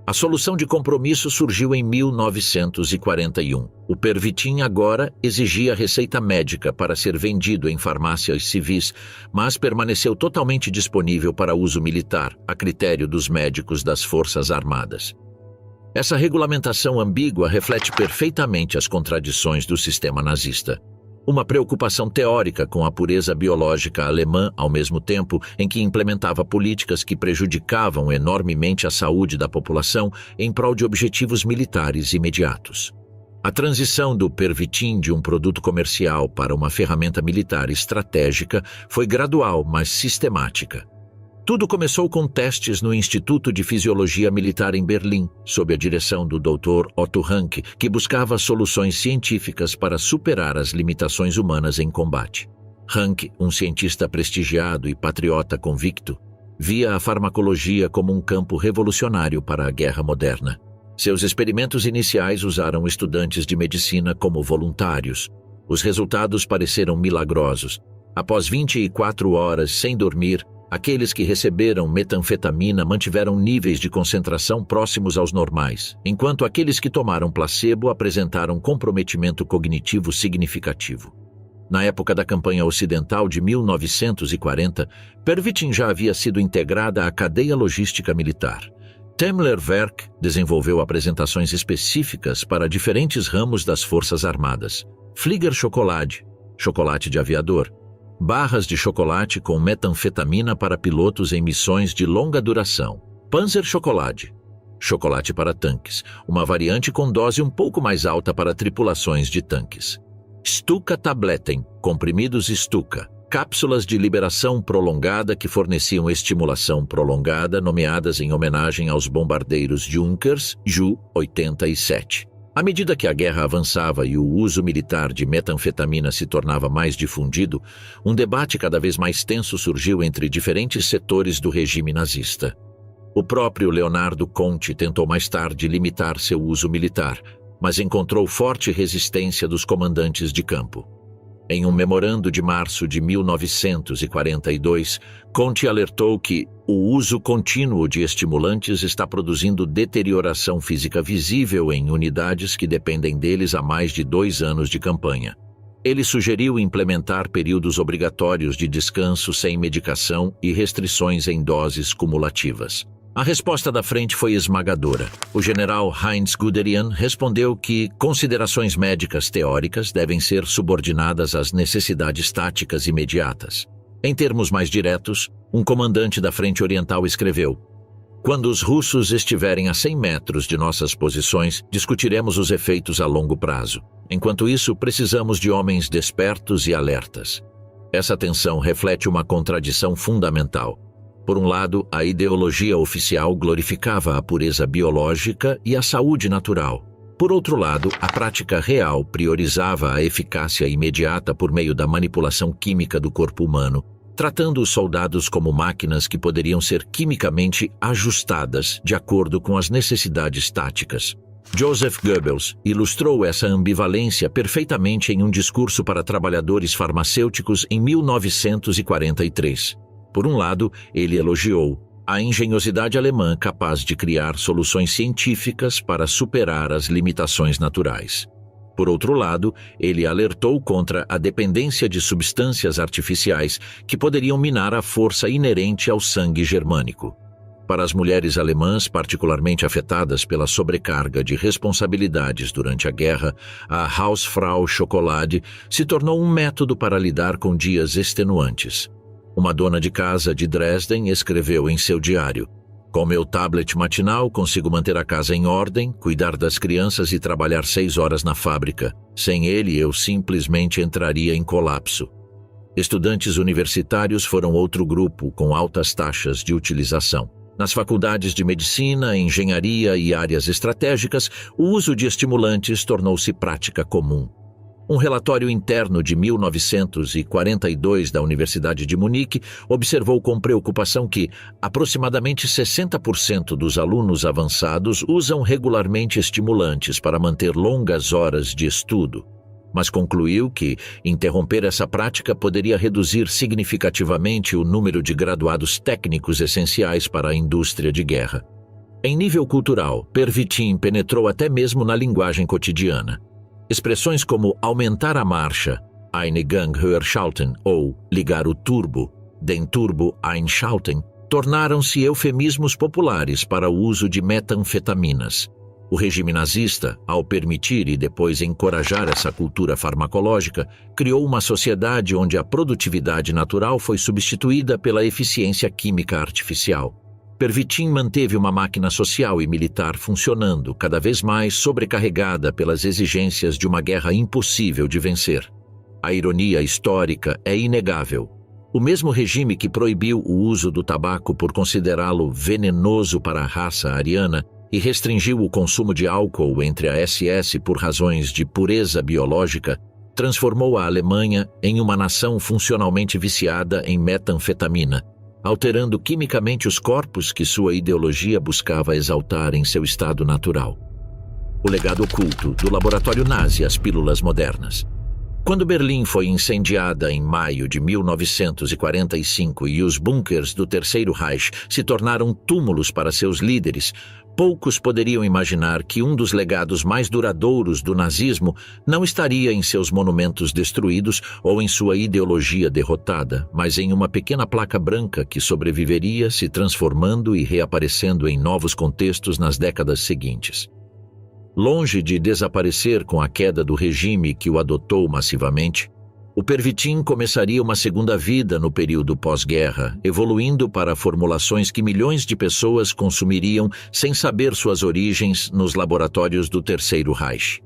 A solução de compromisso surgiu em 1941. O Pervitin agora exigia receita médica para ser vendido em farmácias civis, mas permaneceu totalmente disponível para uso militar, a critério dos médicos das Forças Armadas. Essa regulamentação ambígua reflete perfeitamente as contradições do sistema nazista. Uma preocupação teórica com a pureza biológica alemã, ao mesmo tempo em que implementava políticas que prejudicavam enormemente a saúde da população em prol de objetivos militares imediatos. A transição do Pervitin de um produto comercial para uma ferramenta militar estratégica foi gradual, mas sistemática. Tudo começou com testes no Instituto de Fisiologia Militar em Berlim, sob a direção do Dr. Otto Rank, que buscava soluções científicas para superar as limitações humanas em combate. Rank, um cientista prestigiado e patriota convicto, via a farmacologia como um campo revolucionário para a guerra moderna. Seus experimentos iniciais usaram estudantes de medicina como voluntários. Os resultados pareceram milagrosos. Após 24 horas sem dormir, aqueles que receberam metanfetamina mantiveram níveis de concentração próximos aos normais, enquanto aqueles que tomaram placebo apresentaram comprometimento cognitivo significativo. Na época da campanha ocidental de 1940, Pervitin já havia sido integrada à cadeia logística militar. Temler-Werk desenvolveu apresentações específicas para diferentes ramos das Forças Armadas. Flieger Chocolate, chocolate de aviador. Barras de chocolate com metanfetamina para pilotos em missões de longa duração. Panzer Chocolate, chocolate para tanques, uma variante com dose um pouco mais alta para tripulações de tanques. Stuka Tabletten, comprimidos Stuka, cápsulas de liberação prolongada que forneciam estimulação prolongada, nomeadas em homenagem aos bombardeiros Junkers Ju-87. À medida que a guerra avançava e o uso militar de metanfetamina se tornava mais difundido, um debate cada vez mais tenso surgiu entre diferentes setores do regime nazista. O próprio Leonardo Conti tentou mais tarde limitar seu uso militar, mas encontrou forte resistência dos comandantes de campo. Em um memorando de março de 1942, Conti alertou que o uso contínuo de estimulantes está produzindo deterioração física visível em unidades que dependem deles há mais de 2 anos de campanha. Ele sugeriu implementar períodos obrigatórios de descanso sem medicação e restrições em doses cumulativas. A resposta da frente foi esmagadora. O general Heinz Guderian respondeu que considerações médicas teóricas devem ser subordinadas às necessidades táticas imediatas. Em termos mais diretos, um comandante da Frente Oriental escreveu: "Quando os russos estiverem a 100 metros de nossas posições, discutiremos os efeitos a longo prazo. Enquanto isso, precisamos de homens despertos e alertas." Essa tensão reflete uma contradição fundamental. Por um lado, a ideologia oficial glorificava a pureza biológica e a saúde natural. Por outro lado, a prática real priorizava a eficácia imediata por meio da manipulação química do corpo humano, tratando os soldados como máquinas que poderiam ser quimicamente ajustadas de acordo com as necessidades táticas. Joseph Goebbels ilustrou essa ambivalência perfeitamente em um discurso para trabalhadores farmacêuticos em 1943. Por um lado, ele elogiou a engenhosidade alemã capaz de criar soluções científicas para superar as limitações naturais. Por outro lado, ele alertou contra a dependência de substâncias artificiais que poderiam minar a força inerente ao sangue germânico. Para as mulheres alemãs particularmente afetadas pela sobrecarga de responsabilidades durante a guerra, a Hausfrau Schokolade se tornou um método para lidar com dias extenuantes. Uma dona de casa de Dresden escreveu em seu diário: "Com meu tablet matinal, consigo manter a casa em ordem, cuidar das crianças e trabalhar 6 horas na fábrica. Sem ele, eu simplesmente entraria em colapso." Estudantes universitários foram outro grupo com altas taxas de utilização. Nas faculdades de medicina, engenharia e áreas estratégicas, o uso de estimulantes tornou-se prática comum. Um relatório interno de 1942 da Universidade de Munique observou com preocupação que aproximadamente 60% dos alunos avançados usam regularmente estimulantes para manter longas horas de estudo, mas concluiu que interromper essa prática poderia reduzir significativamente o número de graduados técnicos essenciais para a indústria de guerra. Em nível cultural, Pervitin penetrou até mesmo na linguagem cotidiana. Expressões como aumentar a marcha, eine Gang höher schalten, ou ligar o turbo, den Turbo einschalten, tornaram-se eufemismos populares para o uso de metanfetaminas. O regime nazista, ao permitir e depois encorajar essa cultura farmacológica, criou uma sociedade onde a produtividade natural foi substituída pela eficiência química artificial. Pervitin manteve uma máquina social e militar funcionando, cada vez mais sobrecarregada pelas exigências de uma guerra impossível de vencer. A ironia histórica é inegável. O mesmo regime que proibiu o uso do tabaco por considerá-lo venenoso para a raça ariana e restringiu o consumo de álcool entre a SS por razões de pureza biológica, transformou a Alemanha em uma nação funcionalmente viciada em metanfetamina, alterando quimicamente os corpos que sua ideologia buscava exaltar em seu estado natural. o legado oculto do laboratório nazi às pílulas modernas. Quando Berlim foi incendiada em maio de 1945 e os bunkers do Terceiro Reich se tornaram túmulos para seus líderes, poucos poderiam imaginar que um dos legados mais duradouros do nazismo não estaria em seus monumentos destruídos ou em sua ideologia derrotada, mas em uma pequena placa branca que sobreviveria, se transformando e reaparecendo em novos contextos nas décadas seguintes. Longe de desaparecer com a queda do regime que o adotou massivamente, o Pervitin começaria uma segunda vida no período pós-guerra, evoluindo para formulações que milhões de pessoas consumiriam sem saber suas origens nos laboratórios do Terceiro Reich.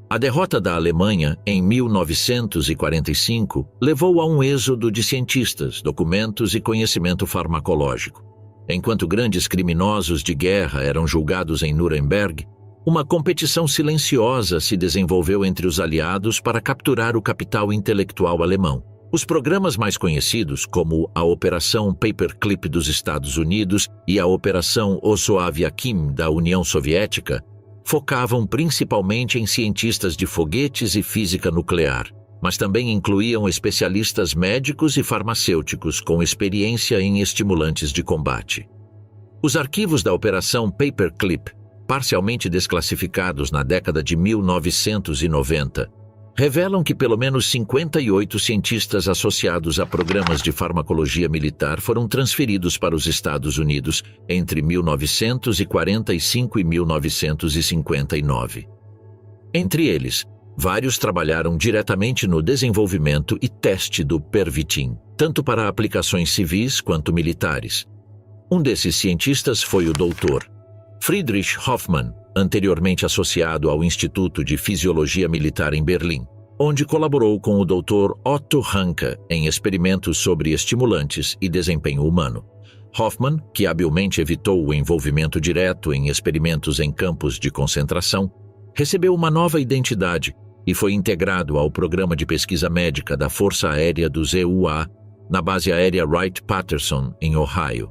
A derrota da Alemanha, em 1945, levou a um êxodo de cientistas, documentos e conhecimento farmacológico. Enquanto grandes criminosos de guerra eram julgados em Nuremberg, uma competição silenciosa se desenvolveu entre os aliados para capturar o capital intelectual alemão. Os programas mais conhecidos, como a Operação Paperclip dos Estados Unidos e a Operação Osoaviakhim da União Soviética, focavam principalmente em cientistas de foguetes e física nuclear, mas também incluíam especialistas médicos e farmacêuticos com experiência em estimulantes de combate. Os arquivos da Operação Paperclip, parcialmente desclassificados na década de 1990, revelam que pelo menos 58 cientistas associados a programas de farmacologia militar foram transferidos para os Estados Unidos entre 1945 e 1959. Entre eles, vários trabalharam diretamente no desenvolvimento e teste do Pervitin, tanto para aplicações civis quanto militares. Um desses cientistas foi o Dr. Friedrich Hoffmann, anteriormente associado ao Instituto de Fisiologia Militar em Berlim, onde colaborou com o Dr. Otto Ranke em experimentos sobre estimulantes e desempenho humano. Hoffmann, que habilmente evitou o envolvimento direto em experimentos em campos de concentração, recebeu uma nova identidade e foi integrado ao programa de pesquisa médica da Força Aérea dos EUA, na base aérea Wright-Patterson, em Ohio.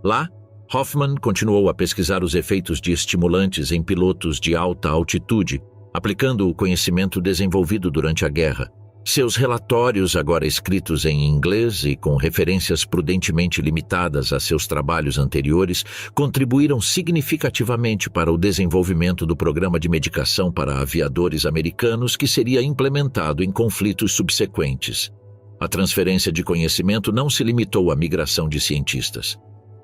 Lá, Hoffmann continuou a pesquisar os efeitos de estimulantes em pilotos de alta altitude, aplicando o conhecimento desenvolvido durante a guerra. Seus relatórios, agora escritos em inglês e com referências prudentemente limitadas a seus trabalhos anteriores, contribuíram significativamente para o desenvolvimento do programa de medicação para aviadores americanos que seria implementado em conflitos subsequentes. A transferência de conhecimento não se limitou à migração de cientistas.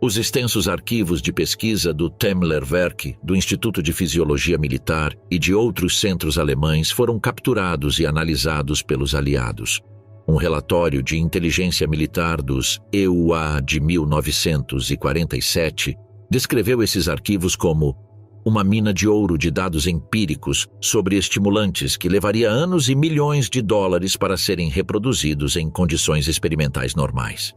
Os extensos arquivos de pesquisa do Temmler-Werk, do Instituto de Fisiologia Militar e de outros centros alemães foram capturados e analisados pelos aliados. Um relatório de inteligência militar dos EUA de 1947 descreveu esses arquivos como uma mina de ouro de dados empíricos sobre estimulantes que levaria anos e milhões de dólares para serem reproduzidos em condições experimentais normais.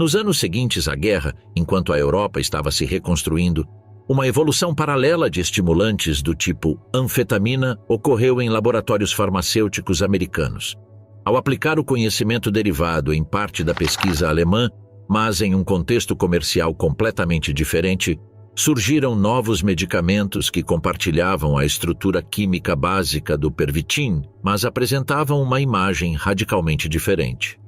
Nos anos seguintes à guerra, enquanto a Europa estava se reconstruindo, uma evolução paralela de estimulantes do tipo anfetamina ocorreu em laboratórios farmacêuticos americanos. Ao aplicar o conhecimento derivado em parte da pesquisa alemã, mas em um contexto comercial completamente diferente, surgiram novos medicamentos que compartilhavam a estrutura química básica do Pervitin, mas apresentavam uma imagem radicalmente diferente.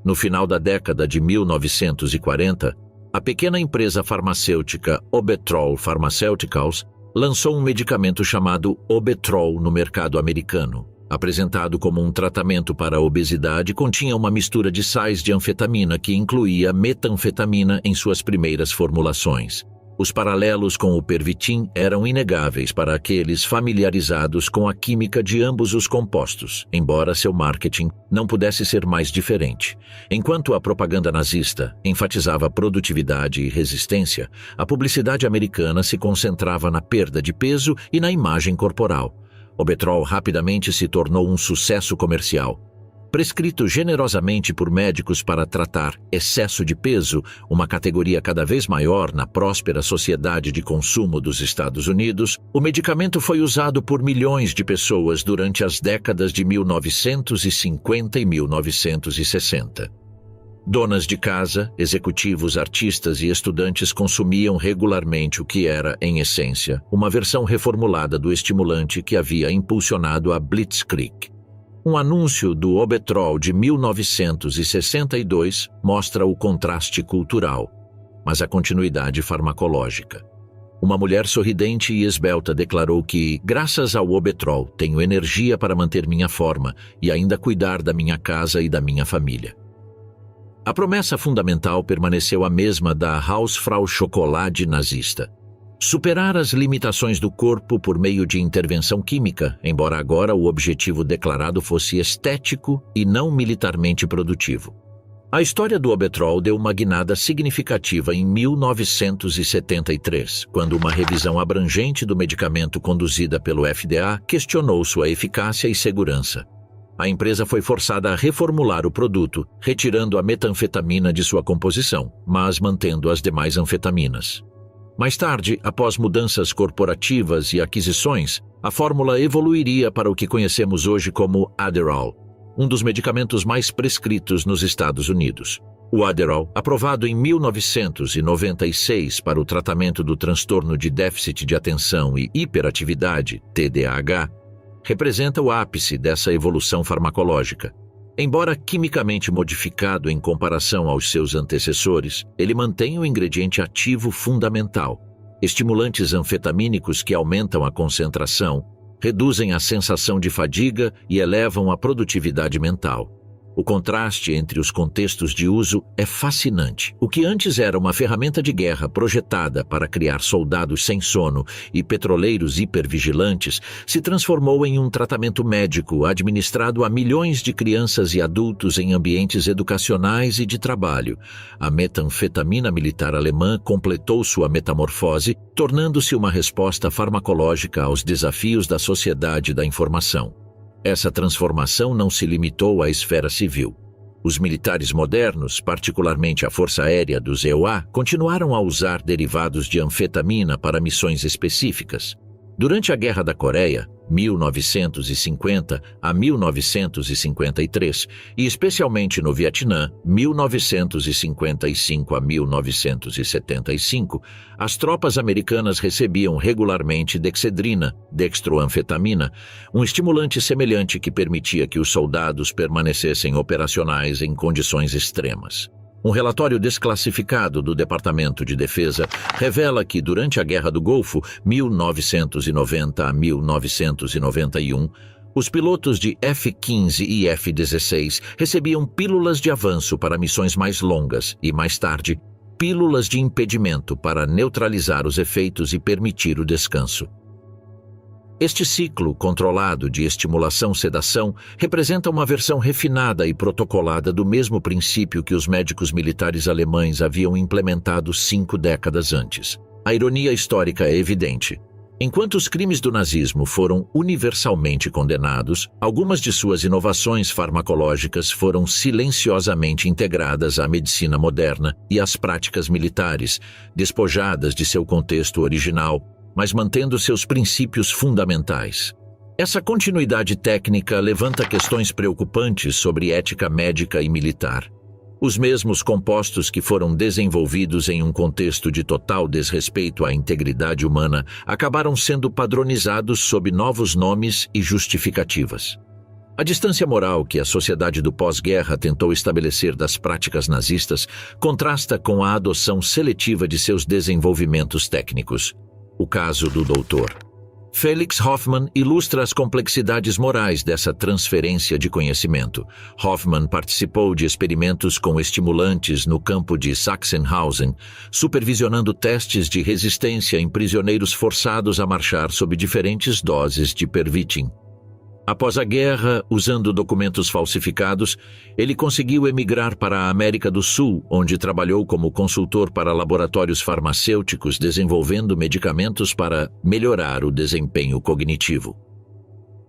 No final da década de 1940, a pequena empresa farmacêutica Obetrol Pharmaceuticals lançou um medicamento chamado Obetrol no mercado americano. Apresentado como um tratamento para a obesidade, continha uma mistura de sais de anfetamina que incluía metanfetamina em suas primeiras formulações. Os paralelos com o Pervitin eram inegáveis para aqueles familiarizados com a química de ambos os compostos, embora seu marketing não pudesse ser mais diferente. Enquanto a propaganda nazista enfatizava produtividade e resistência, a publicidade americana se concentrava na perda de peso e na imagem corporal. Obetrol rapidamente se tornou um sucesso comercial. Prescrito generosamente por médicos para tratar excesso de peso, uma categoria cada vez maior na próspera sociedade de consumo dos Estados Unidos, o medicamento foi usado por milhões de pessoas durante as décadas de 1950 e 1960. Donas de casa, executivos, artistas e estudantes consumiam regularmente o que era, em essência, uma versão reformulada do estimulante que havia impulsionado a Blitzkrieg. Um anúncio do Obetrol de 1962 mostra o contraste cultural, mas a continuidade farmacológica. Uma mulher sorridente e esbelta declarou que, graças ao Obetrol, tenho energia para manter minha forma e ainda cuidar da minha casa e da minha família. A promessa fundamental permaneceu a mesma da Hausfrau Schokolade nazista. Superar as limitações do corpo por meio de intervenção química, embora agora o objetivo declarado fosse estético e não militarmente produtivo. A história do Obetrol deu uma guinada significativa em 1973, quando uma revisão abrangente do medicamento conduzida pelo FDA questionou sua eficácia e segurança. A empresa foi forçada a reformular o produto, retirando a metanfetamina de sua composição, mas mantendo as demais anfetaminas. Mais tarde, após mudanças corporativas e aquisições, a fórmula evoluiria para o que conhecemos hoje como Adderall, um dos medicamentos mais prescritos nos Estados Unidos. O Adderall, aprovado em 1996 para o tratamento do transtorno de déficit de atenção e hiperatividade, TDAH, representa o ápice dessa evolução farmacológica. Embora quimicamente modificado em comparação aos seus antecessores, ele mantém o ingrediente ativo fundamental. Estimulantes anfetamínicos que aumentam a concentração, reduzem a sensação de fadiga e elevam a produtividade mental. O contraste entre os contextos de uso é fascinante. O que antes era uma ferramenta de guerra projetada para criar soldados sem sono e petroleiros hipervigilantes se transformou em um tratamento médico administrado a milhões de crianças e adultos em ambientes educacionais e de trabalho. A metanfetamina militar alemã completou sua metamorfose, tornando-se uma resposta farmacológica aos desafios da sociedade da informação. Essa transformação não se limitou à esfera civil. Os militares modernos, particularmente a Força Aérea dos EUA, continuaram a usar derivados de anfetamina para missões específicas. Durante a Guerra da Coreia, 1950 a 1953, e especialmente no Vietnã, 1955 a 1975, as tropas americanas recebiam regularmente dexedrina, dextroanfetamina, um estimulante semelhante que permitia que os soldados permanecessem operacionais em condições extremas. Um relatório desclassificado do Departamento de Defesa revela que, durante a Guerra do Golfo, 1990 a 1991, os pilotos de F-15 e F-16 recebiam pílulas de avanço para missões mais longas e, mais tarde, pílulas de impedimento para neutralizar os efeitos e permitir o descanso. Este ciclo controlado de estimulação-sedação representa uma versão refinada e protocolada do mesmo princípio que os médicos militares alemães haviam implementado 5 décadas antes. A ironia histórica é evidente. Enquanto os crimes do nazismo foram universalmente condenados, algumas de suas inovações farmacológicas foram silenciosamente integradas à medicina moderna e às práticas militares, despojadas de seu contexto original, mas mantendo seus princípios fundamentais. Essa continuidade técnica levanta questões preocupantes sobre ética médica e militar. Os mesmos compostos que foram desenvolvidos em um contexto de total desrespeito à integridade humana acabaram sendo padronizados sob novos nomes e justificativas. A distância moral que a sociedade do pós-guerra tentou estabelecer das práticas nazistas contrasta com a adoção seletiva de seus desenvolvimentos técnicos. O caso do Dr. Felix Hoffmann ilustra as complexidades morais dessa transferência de conhecimento. Hoffmann participou de experimentos com estimulantes no campo de Sachsenhausen, supervisionando testes de resistência em prisioneiros forçados a marchar sob diferentes doses de Pervitin. Após a guerra, usando documentos falsificados, ele conseguiu emigrar para a América do Sul, onde trabalhou como consultor para laboratórios farmacêuticos desenvolvendo medicamentos para melhorar o desempenho cognitivo.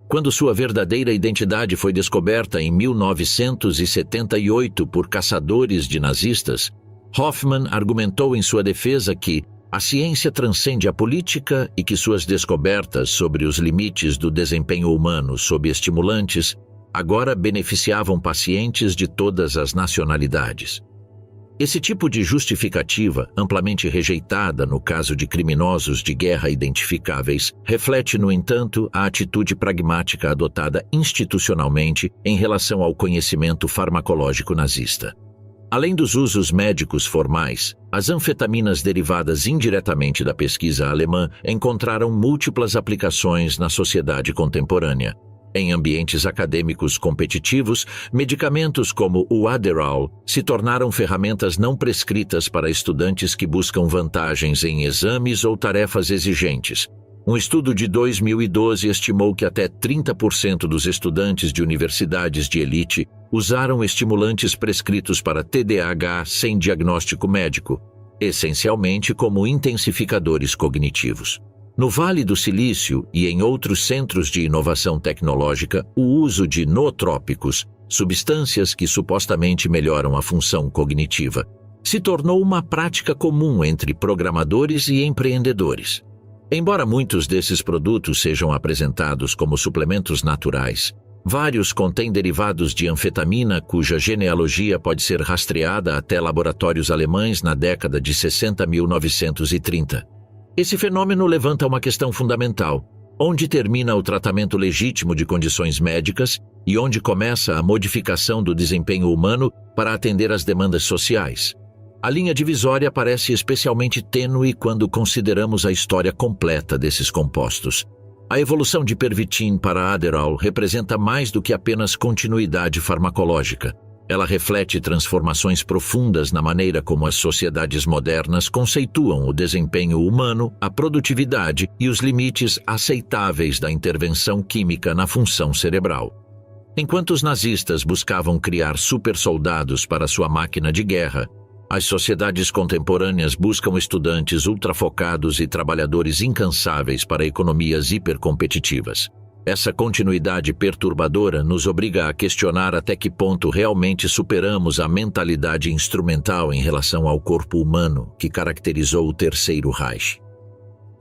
Quando sua verdadeira identidade foi descoberta em 1978 por caçadores de nazistas, Hoffmann argumentou em sua defesa que a ciência transcende a política e que suas descobertas sobre os limites do desempenho humano sob estimulantes agora beneficiavam pacientes de todas as nacionalidades. Esse tipo de justificativa, amplamente rejeitada no caso de criminosos de guerra identificáveis, reflete, no entanto, a atitude pragmática adotada institucionalmente em relação ao conhecimento farmacológico nazista. Além dos usos médicos formais, as anfetaminas derivadas indiretamente da pesquisa alemã encontraram múltiplas aplicações na sociedade contemporânea. Em ambientes acadêmicos competitivos, medicamentos como o Adderall se tornaram ferramentas não prescritas para estudantes que buscam vantagens em exames ou tarefas exigentes. Um estudo de 2012 estimou que até 30% dos estudantes de universidades de elite usaram estimulantes prescritos para TDAH sem diagnóstico médico, essencialmente como intensificadores cognitivos. No Vale do Silício e em outros centros de inovação tecnológica, o uso de nootrópicos, substâncias que supostamente melhoram a função cognitiva, se tornou uma prática comum entre programadores e empreendedores. Embora muitos desses produtos sejam apresentados como suplementos naturais, vários contêm derivados de anfetamina cuja genealogia pode ser rastreada até laboratórios alemães na década de 1930. Esse fenômeno levanta uma questão fundamental: onde termina o tratamento legítimo de condições médicas e onde começa a modificação do desempenho humano para atender às demandas sociais? A linha divisória parece especialmente tênue quando consideramos a história completa desses compostos. A evolução de Pervitin para Adderall representa mais do que apenas continuidade farmacológica. Ela reflete transformações profundas na maneira como as sociedades modernas conceituam o desempenho humano, a produtividade e os limites aceitáveis da intervenção química na função cerebral. Enquanto os nazistas buscavam criar supersoldados para sua máquina de guerra, as sociedades contemporâneas buscam estudantes ultrafocados e trabalhadores incansáveis para economias hipercompetitivas. Essa continuidade perturbadora nos obriga a questionar até que ponto realmente superamos a mentalidade instrumental em relação ao corpo humano que caracterizou o Terceiro Reich.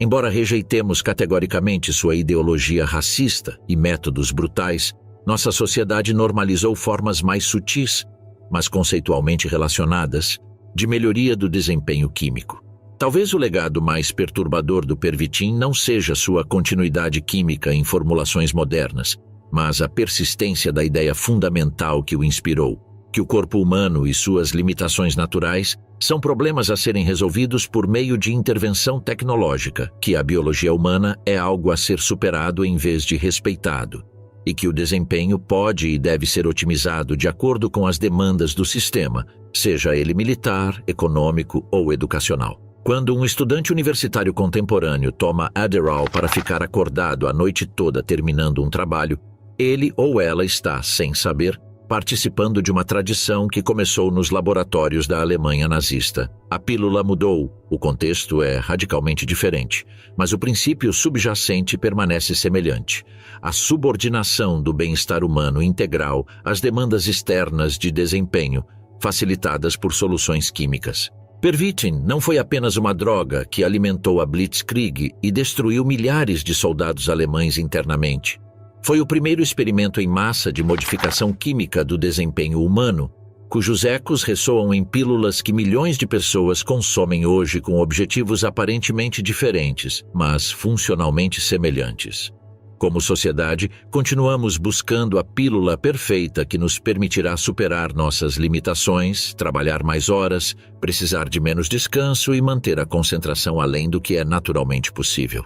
Embora rejeitemos categoricamente sua ideologia racista e métodos brutais, nossa sociedade normalizou formas mais sutis, mas conceitualmente relacionadas, de melhoria do desempenho químico. Talvez o legado mais perturbador do Pervitin não seja sua continuidade química em formulações modernas, mas a persistência da ideia fundamental que o inspirou, que o corpo humano e suas limitações naturais são problemas a serem resolvidos por meio de intervenção tecnológica, que a biologia humana é algo a ser superado em vez de respeitado, e que o desempenho pode e deve ser otimizado de acordo com as demandas do sistema, seja ele militar, econômico ou educacional. Quando um estudante universitário contemporâneo toma Adderall para ficar acordado a noite toda terminando um trabalho, ele ou ela está, sem saber, participando de uma tradição que começou nos laboratórios da Alemanha nazista. A pílula mudou, o contexto é radicalmente diferente, mas o princípio subjacente permanece semelhante: a subordinação do bem-estar humano integral às demandas externas de desempenho, facilitadas por soluções químicas. Pervitin não foi apenas uma droga que alimentou a Blitzkrieg e destruiu milhares de soldados alemães internamente. Foi o primeiro experimento em massa de modificação química do desempenho humano, cujos ecos ressoam em pílulas que milhões de pessoas consomem hoje com objetivos aparentemente diferentes, mas funcionalmente semelhantes. Como sociedade, continuamos buscando a pílula perfeita que nos permitirá superar nossas limitações, trabalhar mais horas, precisar de menos descanso e manter a concentração além do que é naturalmente possível.